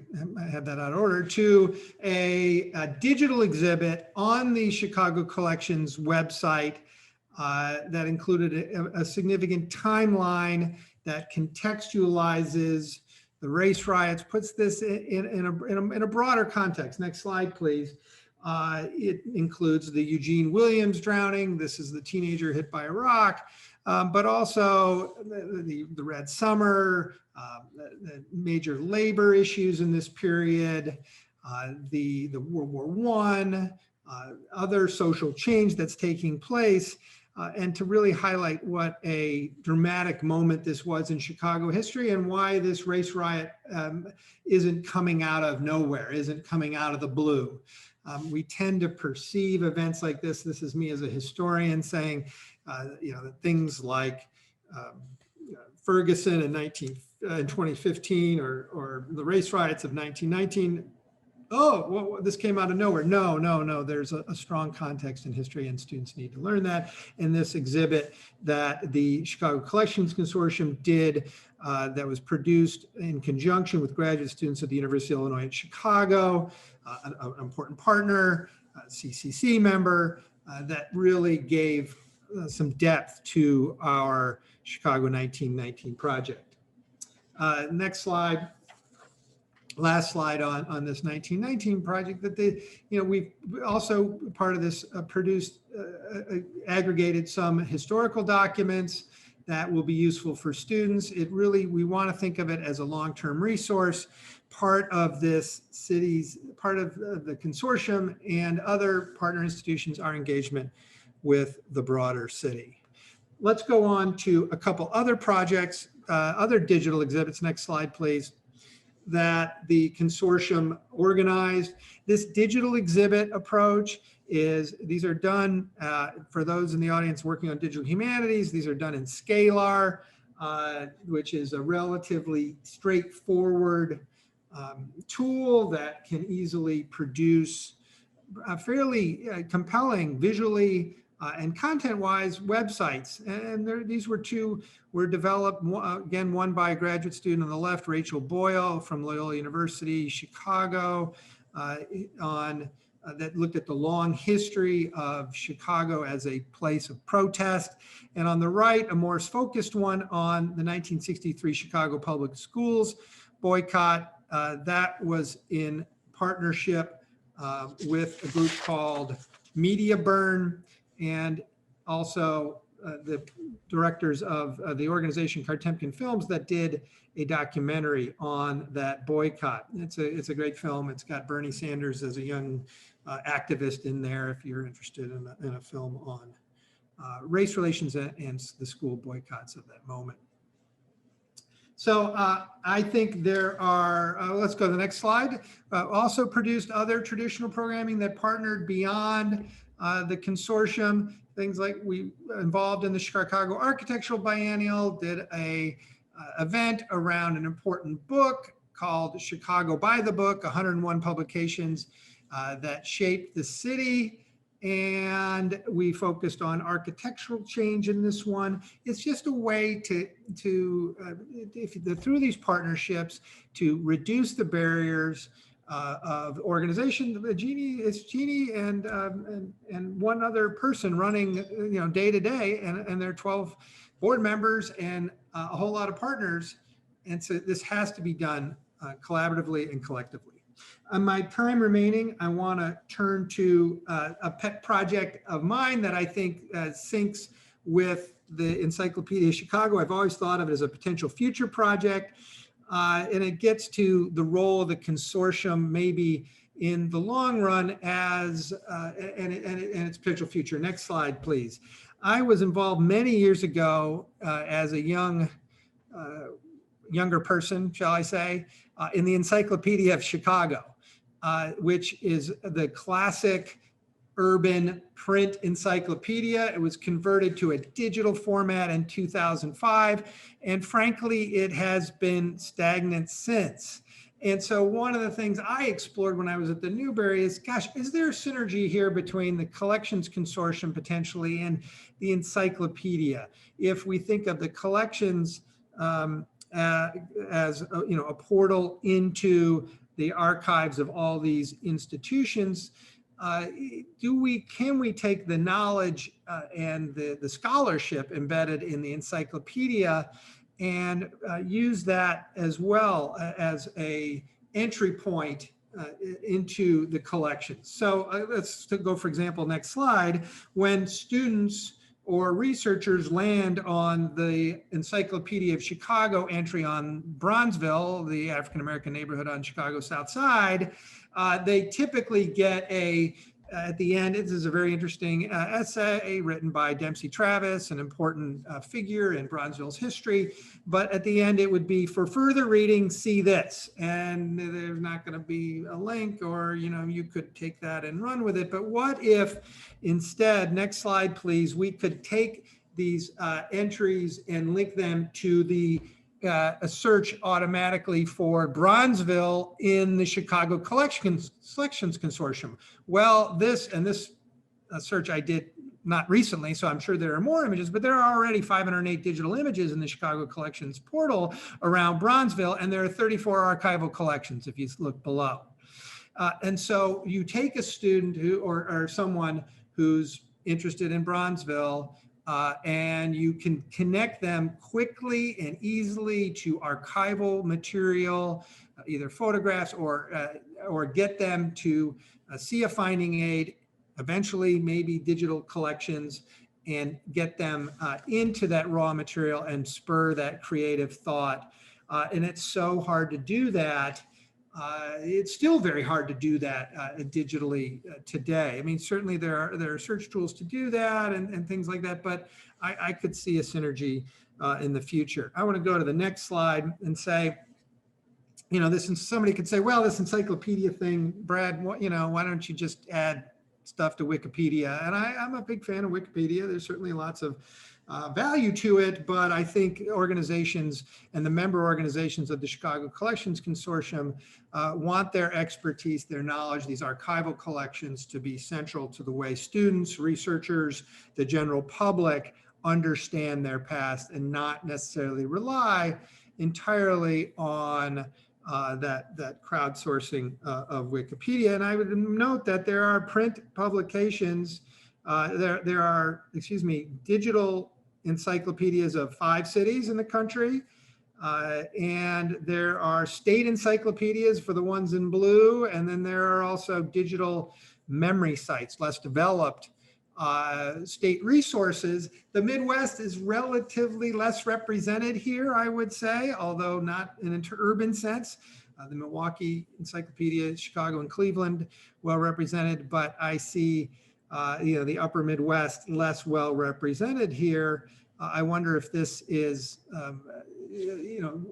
had that out of order, to a digital exhibit on the Chicago Collections website that included a significant timeline that contextualizes the race riots, puts this in a broader context. Next slide, please. It includes the Eugene Williams drowning. This is the teenager hit by a rock, but also the Red Summer, the major labor issues in this period, the World War I, other social change that's taking place, and to really highlight what a dramatic moment this was in Chicago history and why this race riot isn't coming out of nowhere, isn't coming out of the blue. We tend to perceive events like this. This is me as a historian saying, that things like Ferguson in 2015 or the race riots of 1919. Oh, well, this came out of nowhere. No. There's a strong context in history and students need to learn that. And this exhibit that the Chicago Collections Consortium did that was produced in conjunction with graduate students at the University of Illinois at Chicago, an important partner, CCC member, that really gave some depth to our Chicago 1919 project. Next slide. Last slide on this 1919 project that we've also part of this produced, aggregated some historical documents that will be useful for students. We want to think of it as a long-term resource, part of this city's, part of the consortium and other partner institutions, our engagement with the broader city. Let's go on to a couple other projects, other digital exhibits. Next slide, please. That the consortium organized. This digital exhibit approach these are done, for those in the audience working on digital humanities, these are done in Scalar, which is a relatively straightforward tool that can easily produce fairly compelling visually and content-wise websites. And these were developed, again, one by a graduate student on the left, Rachel Boyle from Loyola University, Chicago, that looked at the long history of Chicago as a place of protest. And on the right, a more focused one on the 1963 Chicago Public Schools boycott. That was in partnership with a group called Media Burn, and also the directors of the organization Kartemkin Films that did a documentary on that boycott. It's a great film. It's got Bernie Sanders as a young activist in there if you're interested in a film on race relations and the school boycotts of that moment. So I think there are, let's go to the next slide, also produced other traditional programming that partnered beyond the consortium, things like we involved in the Chicago Architectural Biennial, did a event around an important book called Chicago by the Book, 101 publications that shaped the city. And we focused on architectural change in this one. It's just a way through these partnerships to reduce the barriers of organization. It's Jeannie and one other person running, day to day, and there are 12 board members and a whole lot of partners. And so this has to be done collaboratively and collectively. On my time remaining, I want to turn to a pet project of mine that I think syncs with the Encyclopedia of Chicago. I've always thought of it as a potential future project, and it gets to the role of the consortium maybe in the long run as and its potential future. Next slide, please. I was involved many years ago as a younger person, shall I say, in the Encyclopedia of Chicago. Which is the classic urban print encyclopedia. It was converted to a digital format in 2005. And frankly, it has been stagnant since. And so one of the things I explored when I was at the Newberry is, gosh, is there a synergy here between the Collections Consortium potentially and the encyclopedia? If we think of the collections as a portal into the archives of all these institutions, can we take the knowledge and the scholarship embedded in the encyclopedia and use that as well as a entry point into the collections? So let's go, for example, next slide. When students or researchers land on the Encyclopedia of Chicago entry on Bronzeville, the African-American neighborhood on Chicago's South Side, they typically get at the end, this is a very interesting essay written by Dempsey Travis, an important figure in Bronzeville's history. But at the end, it would be, for further reading, see this. And there's not going to be a link, or you could take that and run with it. But what if instead, next slide, please, we could take these entries and link them to a search automatically for Bronzeville in the Chicago Collections Consortium. Well, this search I did not recently, so I'm sure there are more images, but there are already 508 digital images in the Chicago Collections portal around Bronzeville, and there are 34 archival collections if you look below. And so you take a student or someone who's interested in Bronzeville, and you can connect them quickly and easily to archival material, either photographs or get them to see a finding aid, eventually maybe digital collections, and get them into that raw material and spur that creative thought. And it's so hard to do that. It's still very hard to do that digitally today. I mean, certainly there are search tools to do that and things like that, but I could see a synergy in the future. I want to go to the next slide and say, somebody could say, well, this encyclopedia thing, Brad, why don't you just add stuff to Wikipedia? And I'm a big fan of Wikipedia. There's certainly lots of value to it, but I think organizations and the member organizations of the Chicago Collections Consortium want their expertise, their knowledge, these archival collections to be central to the way students, researchers, the general public understand their past, and not necessarily rely entirely on that crowdsourcing of Wikipedia. And I would note that there are print publications, there are digital encyclopedias of 5 cities in the country. And there are state encyclopedias for the ones in blue. And then there are also digital memory sites, less developed state resources. The Midwest is relatively less represented here, I would say, although not in an urban sense. The Milwaukee Encyclopedia, Chicago and Cleveland, well represented, but I see the upper Midwest less well represented here. I wonder if this is,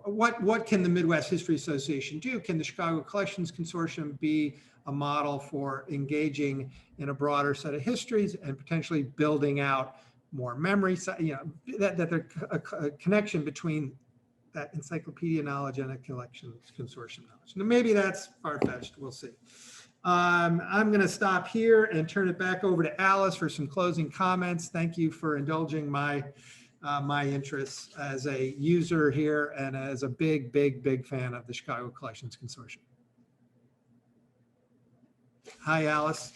what can the Midwest History Association do? Can the Chicago Collections Consortium be a model for engaging in a broader set of histories and potentially building out more memory, that there's a connection between that encyclopedia knowledge and a collections consortium knowledge. Now, maybe that's far-fetched, we'll see. I'm going to stop here and turn it back over to Alice for some closing comments. Thank you for indulging my interests as a user here and as a big fan of the Chicago Collections Consortium. Hi, Alice.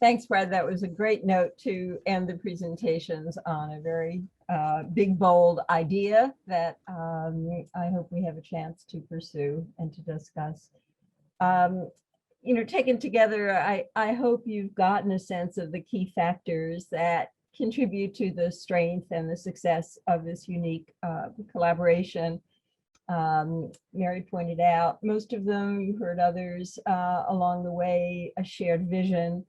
Thanks, Brad. That was a great note to end the presentations on a very big, bold idea that I hope we have a chance to pursue and to discuss. Taken together, I hope you've gotten a sense of the key factors that contribute to the strength and the success of this unique collaboration. Mary pointed out most of them, you heard others along the way, a shared vision.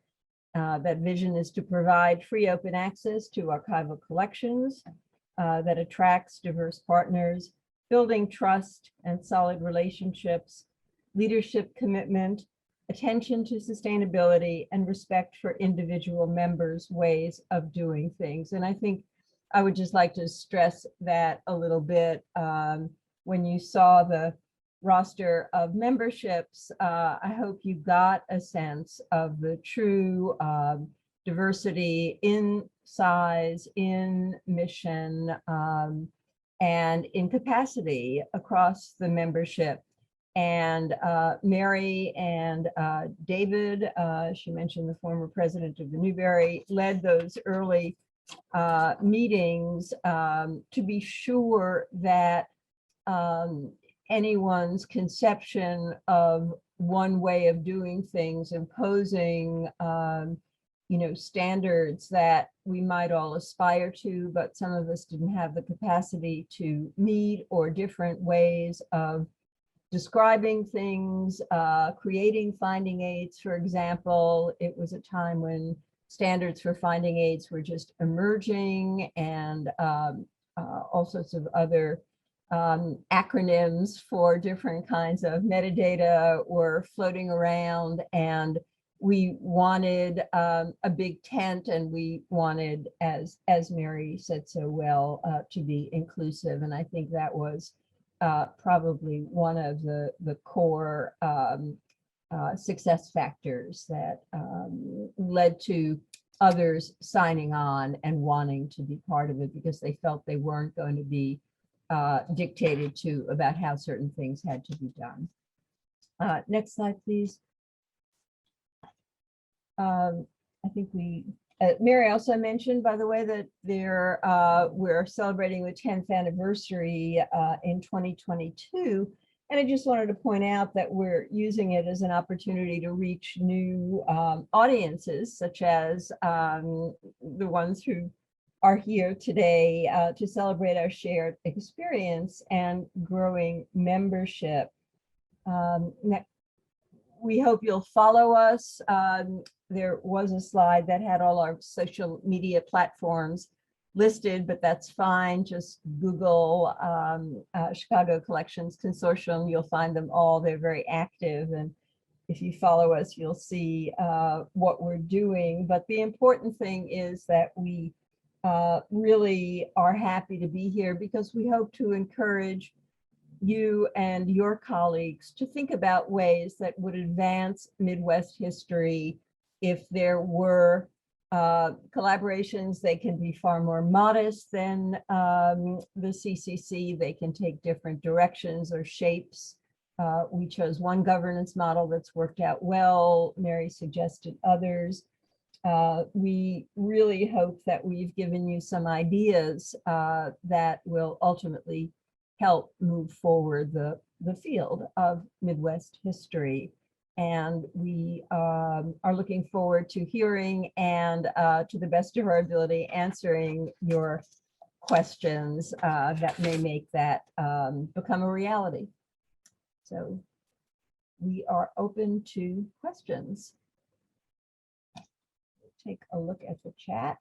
That vision is to provide free open access to archival collections that attracts diverse partners, building trust and solid relationships, leadership commitment, attention to sustainability, and respect for individual members' ways of doing things. And I think I would just like to stress that a little bit. When you saw the roster of memberships, I hope you got a sense of the true diversity in size, in mission, and in capacity across the membership. And Mary and David, she mentioned the former president of the Newberry, led those early meetings to be sure that anyone's conception of one way of doing things, imposing standards that we might all aspire to, but some of us didn't have the capacity to meet, or different ways of describing things, creating finding aids, for example. It was a time when standards for finding aids were just emerging, and all sorts of other acronyms for different kinds of metadata were floating around. And we wanted a big tent, and we wanted, as Mary said so well, to be inclusive. And I think that was probably one of the core success factors that led to others signing on and wanting to be part of it, because they felt they weren't going to be dictated to about how certain things had to be done. Next slide, please. I think Mary also mentioned, by the way, that we're celebrating the 10th anniversary in 2022. And I just wanted to point out that we're using it as an opportunity to reach new audiences, such as the ones who are here today to celebrate our shared experience and growing membership. We hope you'll follow us. There was a slide that had all our social media platforms listed, but that's fine. Just Google Chicago Collections Consortium. You'll find them all. They're very active. And if you follow us, you'll see what we're doing. But the important thing is that we really are happy to be here, because we hope to encourage you and your colleagues to think about ways that would advance Midwest history. If there were collaborations, they can be far more modest than the CCC. They can take different directions or shapes. We chose one governance model that's worked out well. Mary suggested others. We really hope that we've given you some ideas that will ultimately help move forward the field of Midwest history. And we are looking forward to hearing and to the best of our ability answering your questions that may make that become a reality. So we are open to questions. Take a look at the chat.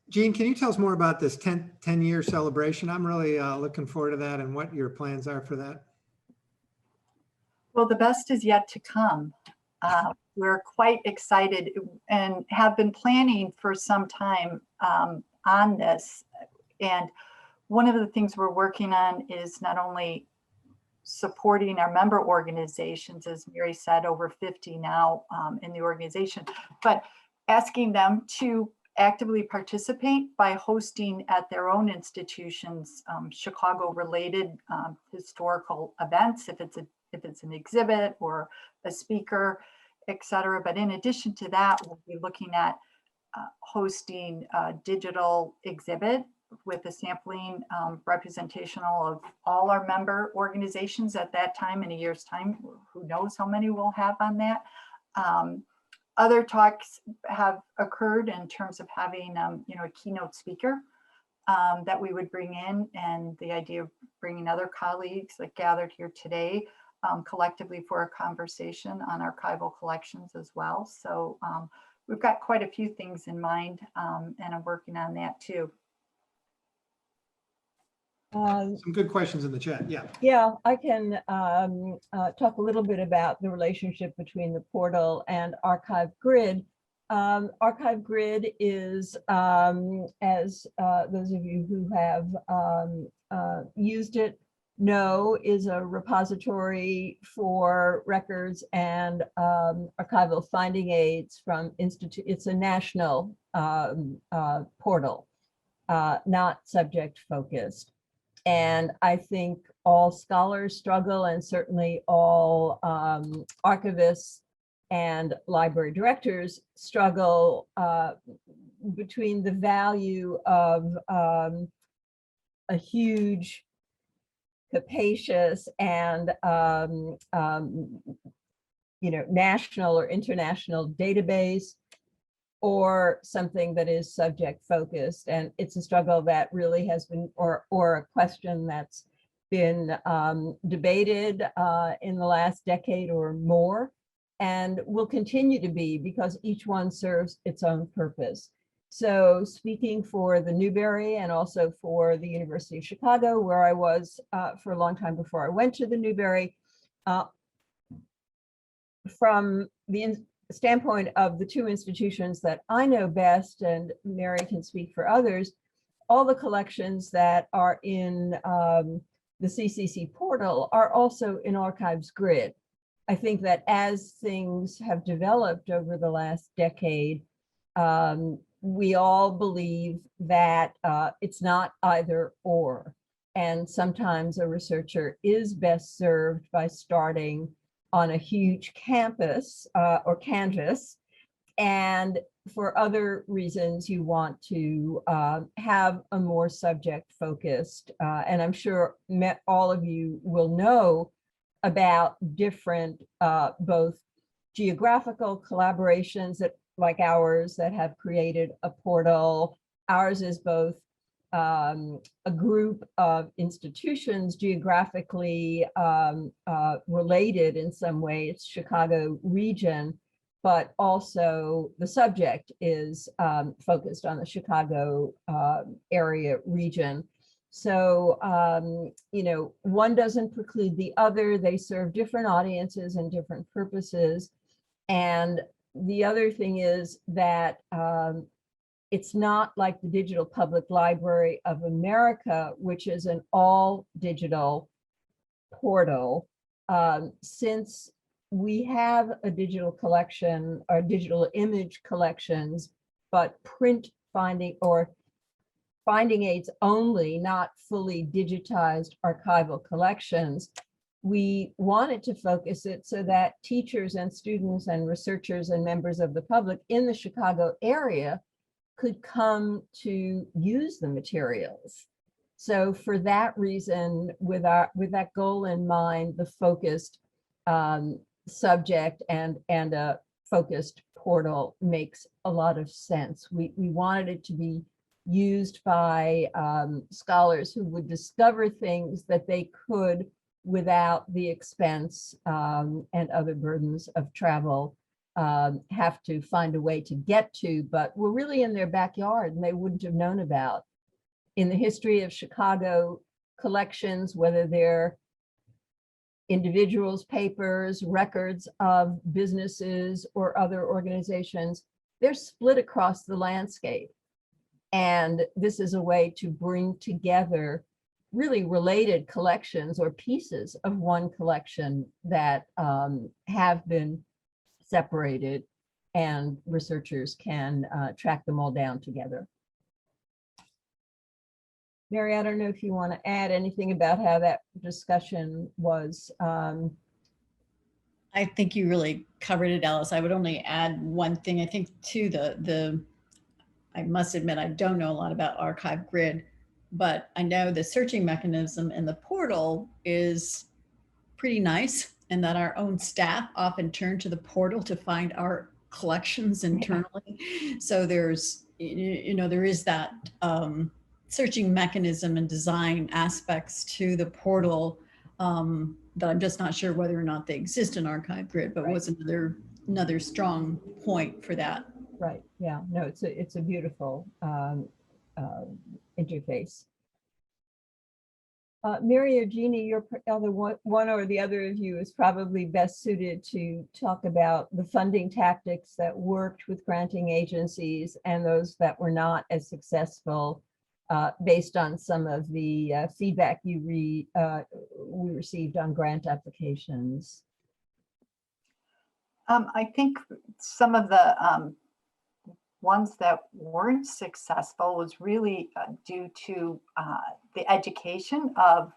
Jean, can you tell us more about this 10-year celebration? I'm really looking forward to that, and what your plans are for that. Well, the best is yet to come. We're quite excited and have been planning for some time on this. And one of the things we're working on is not only supporting our member organizations, as Mary said, over 50 now in the organization, but asking them to actively participate by hosting at their own institutions Chicago-related historical events, if it's an exhibit or a speaker, etc. But in addition to that, we'll be looking at hosting a digital exhibit with a sampling representational of all our member organizations at that time. In a year's time, who knows how many we'll have on that. Other talks have occurred in terms of having a keynote speaker that we would bring in, and the idea of bringing other colleagues like gathered here today collectively for a conversation on archival collections as well. So we've got quite a few things in mind, and I'm working on that too. Some good questions in the chat. Yeah. Yeah, I can talk a little bit about the relationship between the portal and Archive Grid. Archive Grid is, as those of you who have used it know, is a repository for records and archival finding aids from institute. It's a national portal, not subject focused. And I think all scholars struggle, and certainly all archivists and library directors struggle between the value of a huge, capacious, and national or international database, or something that is subject focused. And it's a struggle that really has been, or a question that's been debated in the last decade or more, and will continue to be, because each one serves its own purpose. So speaking for the Newberry and also for the University of Chicago, where I was for a long time before I went to the Newberry, from the standpoint of the two institutions that I know best, and Mary can speak for others, all the collections that are in the CCC portal are also in Archives Grid. I think that as things have developed over the last decade, we all believe that it's not either or. And sometimes a researcher is best served by starting on a huge campus or canvas. And for other reasons, you want to have a more subject focused. And I'm sure all of you will know about different both geographical collaborations that, like ours, that have created a portal. Ours is both a group of institutions geographically related in some way. It's Chicago region, but also the subject is focused on the Chicago area region. So, one doesn't preclude the other. They serve different audiences and different purposes. And the other thing is that it's not like the Digital Public Library of America, which is an all digital portal. Since we have a digital collection or digital image collections, but print finding or finding aids only, not fully digitized archival collections, we wanted to focus it so that teachers and students and researchers and members of the public in the Chicago area could come to use the materials. So for that reason, with that goal in mind, the focused subject and a focused portal makes a lot of sense. We wanted it to be used by scholars who would discover things that they could without the expense and other burdens of travel have to find a way to get to, but were really in their backyard and they wouldn't have known about. In the history of Chicago collections, whether they're individuals' papers, records of businesses or other organizations, they're split across the landscape. And this is a way to bring together really related collections or pieces of one collection that have been separated, and researchers can track them all down together. Mary, I don't know if you want to add anything about how that discussion was. I think you really covered it, Alice. I would only add one thing. I think too, I must admit, I don't know a lot about Archive Grid, but I know the searching mechanism in the portal is pretty nice, and that our own staff often turn to the portal to find our collections internally. So there's, there is that searching mechanism and design aspects to the portal that I'm just not sure whether or not they exist in Archive Grid, but Right. was another strong point for that. Right, yeah, no, it's a beautiful interface. Mary or Jeannie, you're either one or the other of you is probably best suited to talk about the funding tactics that worked with granting agencies and those that were not as successful based on some of the feedback we received on grant applications. I think some of the ones that weren't successful was really due to the education of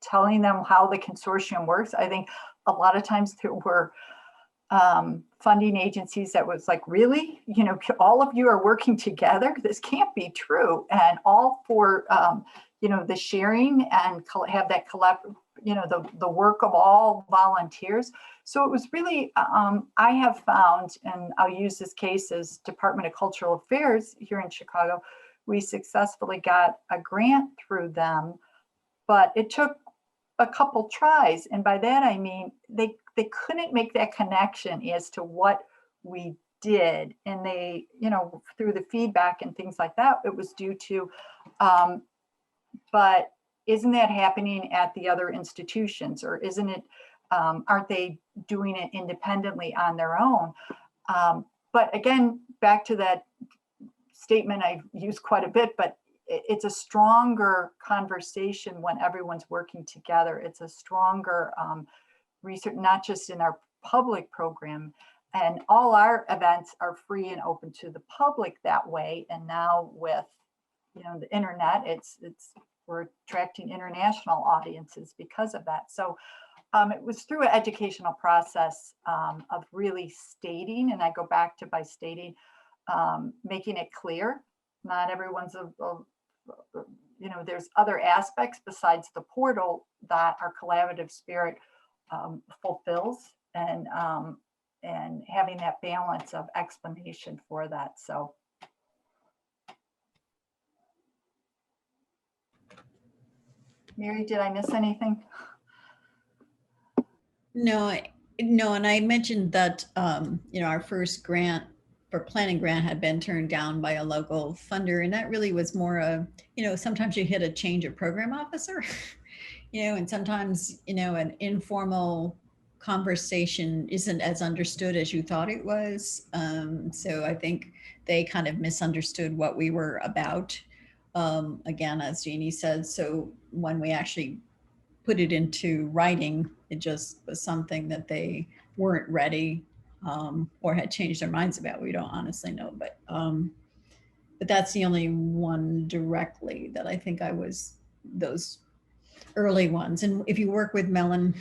telling them how the consortium works. I think a lot of times there were funding agencies that was like, really, you know, all of you are working together? This can't be true. And all for, you know, the sharing and have that you know, the work of all volunteers. So it was really, I have found, and I'll use this case as Department of Cultural Affairs here in Chicago, we successfully got a grant through them, but it took a couple tries. And by that, I mean, they couldn't make that connection as to what we did. And they, you know, through the feedback and things like that, it was due to, but isn't that happening at the other institutions, or isn't it, aren't they doing it independently on their own? But again, back to that statement I've used quite a bit, but it's a stronger conversation when everyone's working together. It's a stronger research, not just in our public program. And all our events are free and open to the public that way. And now with, you know, the internet, we're attracting international audiences because of that. So it was through an educational process of really stating, and I go back to by stating, making it clear. Not everyone's you know, there's other aspects besides the portal that our collaborative spirit fulfills, and having that balance of explanation for that. So. Mary, did I miss anything? No, and I mentioned that, you know, our first grant for planning grant had been turned down by a local funder. And that really was more of, you know, sometimes you hit a change of program officer, you know, and sometimes, you know, an informal conversation isn't as understood as you thought it was. So I think they kind of misunderstood what we were about. Again, as Jeannie said, so when we actually put it into writing, it just was something that they weren't ready or had changed their minds about. We don't honestly know, but that's the only one directly that I think I was those early ones. And if you work with Mellon,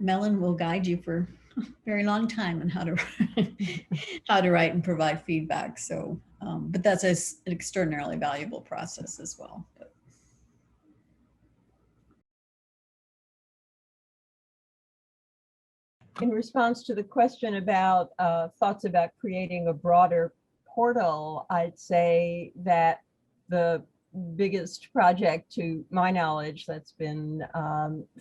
Mellon will guide you for a very long time on how to write and provide feedback. So, but that's an extraordinarily valuable process as well. But. In response to the question about thoughts about creating a broader portal, I'd say that the biggest project, to my knowledge, that's been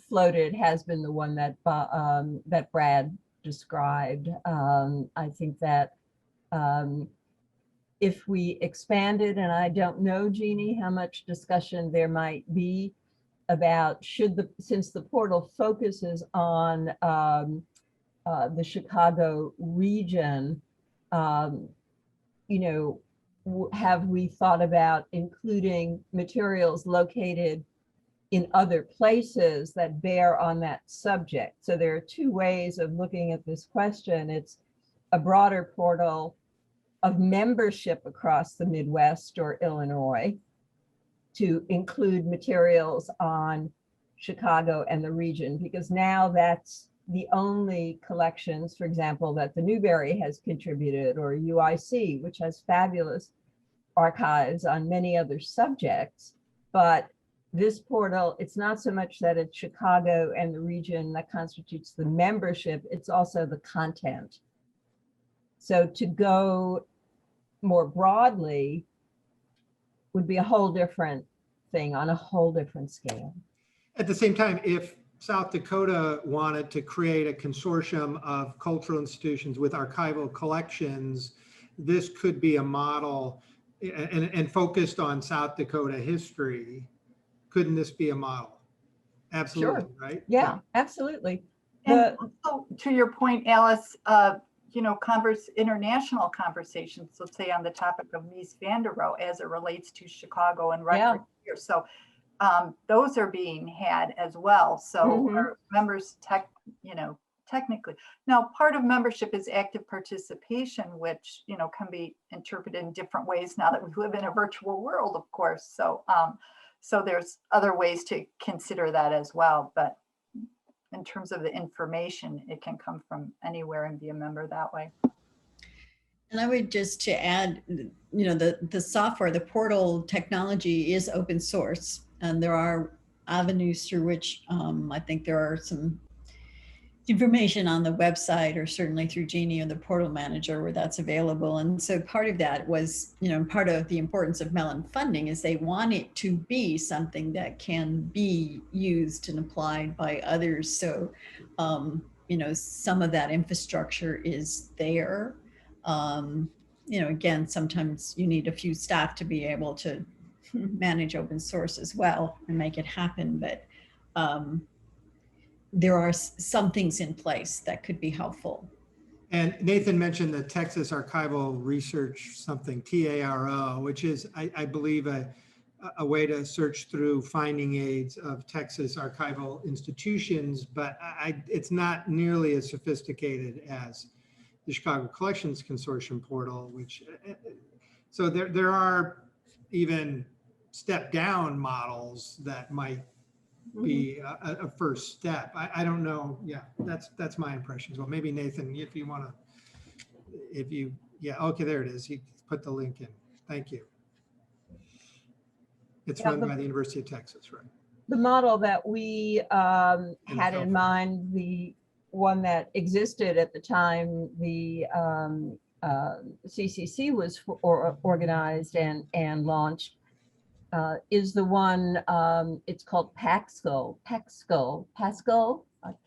floated has been the one that that Brad described. I think that if we expanded, and I don't know, Jeannie, how much discussion there might be about since the portal focuses on the Chicago region, you know, have we thought about including materials located in other places that bear on that subject? So there are two ways of looking at this question. It's a broader portal of membership across the Midwest or Illinois to include materials on Chicago and the region, because now that's the only collections, for example, that the Newberry has contributed, or UIC, which has fabulous archives on many other subjects. But this portal, it's not so much that it's Chicago and the region that constitutes the membership, it's also the content. So to go more broadly would be a whole different thing on a whole different scale. At the same time, if South Dakota wanted to create a consortium of cultural institutions with archival collections, this could be a model and focused on South Dakota history. Couldn't this be a model? Absolutely, Sure. right? Yeah, absolutely. And also, to your point, Alice, you know, international conversations, let's say on the topic of Mies van der Rohe as it relates to Chicago and record here. So those are being had as well. So our members, technically. Now, part of membership is active participation, which, you know, can be interpreted in different ways now that we live in a virtual world, of course. So, so there's other ways to consider that as well. But in terms of the information, it can come from anywhere and be a member that way. And I would just to add, you know, the software, the portal technology is open source, and there are avenues through which I think there are some information on the website, or certainly through Jeannie or the portal manager where that's available. And so part of that was, you know, part of the importance of Mellon funding is they want it to be something that can be used and applied by others. So, you know, some of that infrastructure is there. You know, again, sometimes you need a few staff to be able to manage open source as well and make it happen. But there are some things in place that could be helpful. And Nathan mentioned the Texas Archival Research something, TARO, which is, I believe, a way to search through finding aids of Texas archival institutions, but it's not nearly as sophisticated as the Chicago Collections Consortium portal, which, so there are even step down models that might be a first step. I don't know. Yeah, that's my impression as well. Maybe Nathan, if you want to, yeah, okay, there it is. He put the link in. Thank you. It's run by the University of Texas, right? The model that we had in mind, the one that existed at the time the CCC was organized and launched, is the one, it's called Pascal. I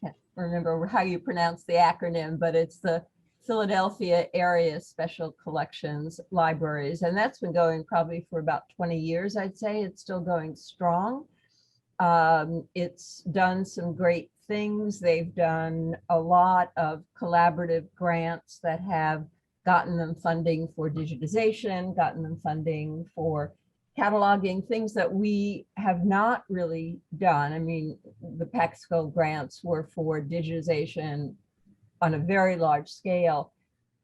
can't remember how you pronounce the acronym, but it's the Philadelphia Area Special Collections Libraries. And that's been going probably for about 20 years, I'd say. It's still going strong. It's done some great things. They've done a lot of collaborative grants that have gotten them funding for digitization, gotten them funding for cataloging, things that we have not really done. I mean, the Pascal grants were for digitization on a very large scale.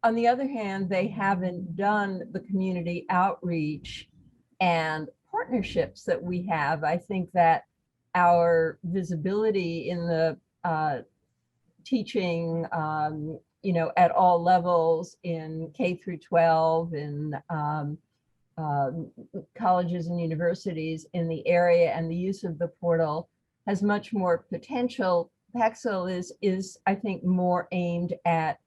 On the other hand, they haven't done the community outreach and partnerships that we have. I think that our visibility in the teaching, you know, at all levels in K through 12, in colleges and universities in the area, and the use of the portal has much more potential. Pascal is I think more aimed at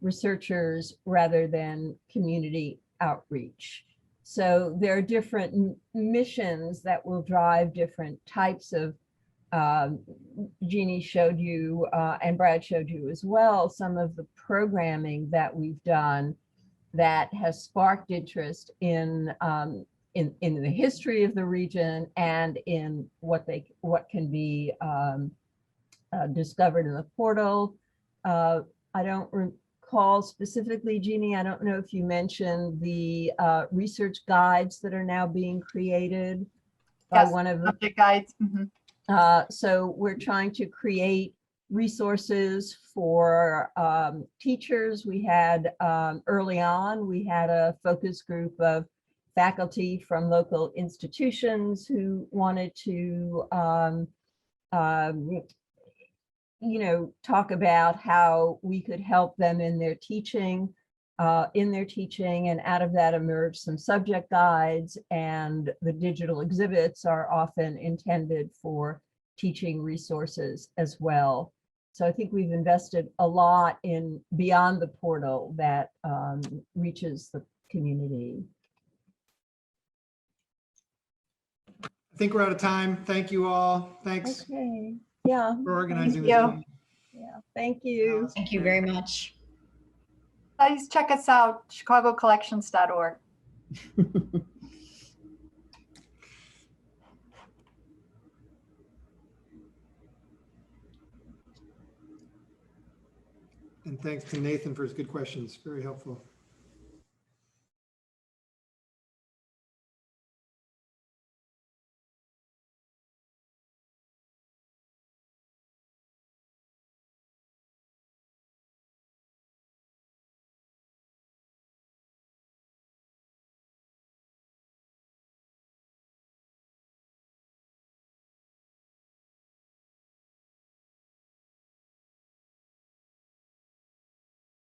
researchers rather than community outreach. So there are different missions that will drive different types of, Jeannie showed you and Brad showed you as well, some of the programming that we've done that has sparked interest in the history of the region and in what can be discovered in the portal. I don't recall specifically, Jeannie, I don't know if you mentioned the research guides that are now being created by one of the subject guides. So we're trying to create resources for teachers. We had early on, we had a focus group of faculty from local institutions who wanted to you know, talk about how we could help them in their teaching, and out of that emerged some subject guides, and the digital exhibits are often intended for teaching resources as well. So I think we've invested a lot in beyond the portal that reaches the community. I think we're out of time. Thank you all. Thanks. Okay. Yeah, for organizing this. you. meeting. yeah. Thank you. Thank you very much. Please check us out, chicagocollections.org. And thanks to Nathan for his good questions. Very helpful.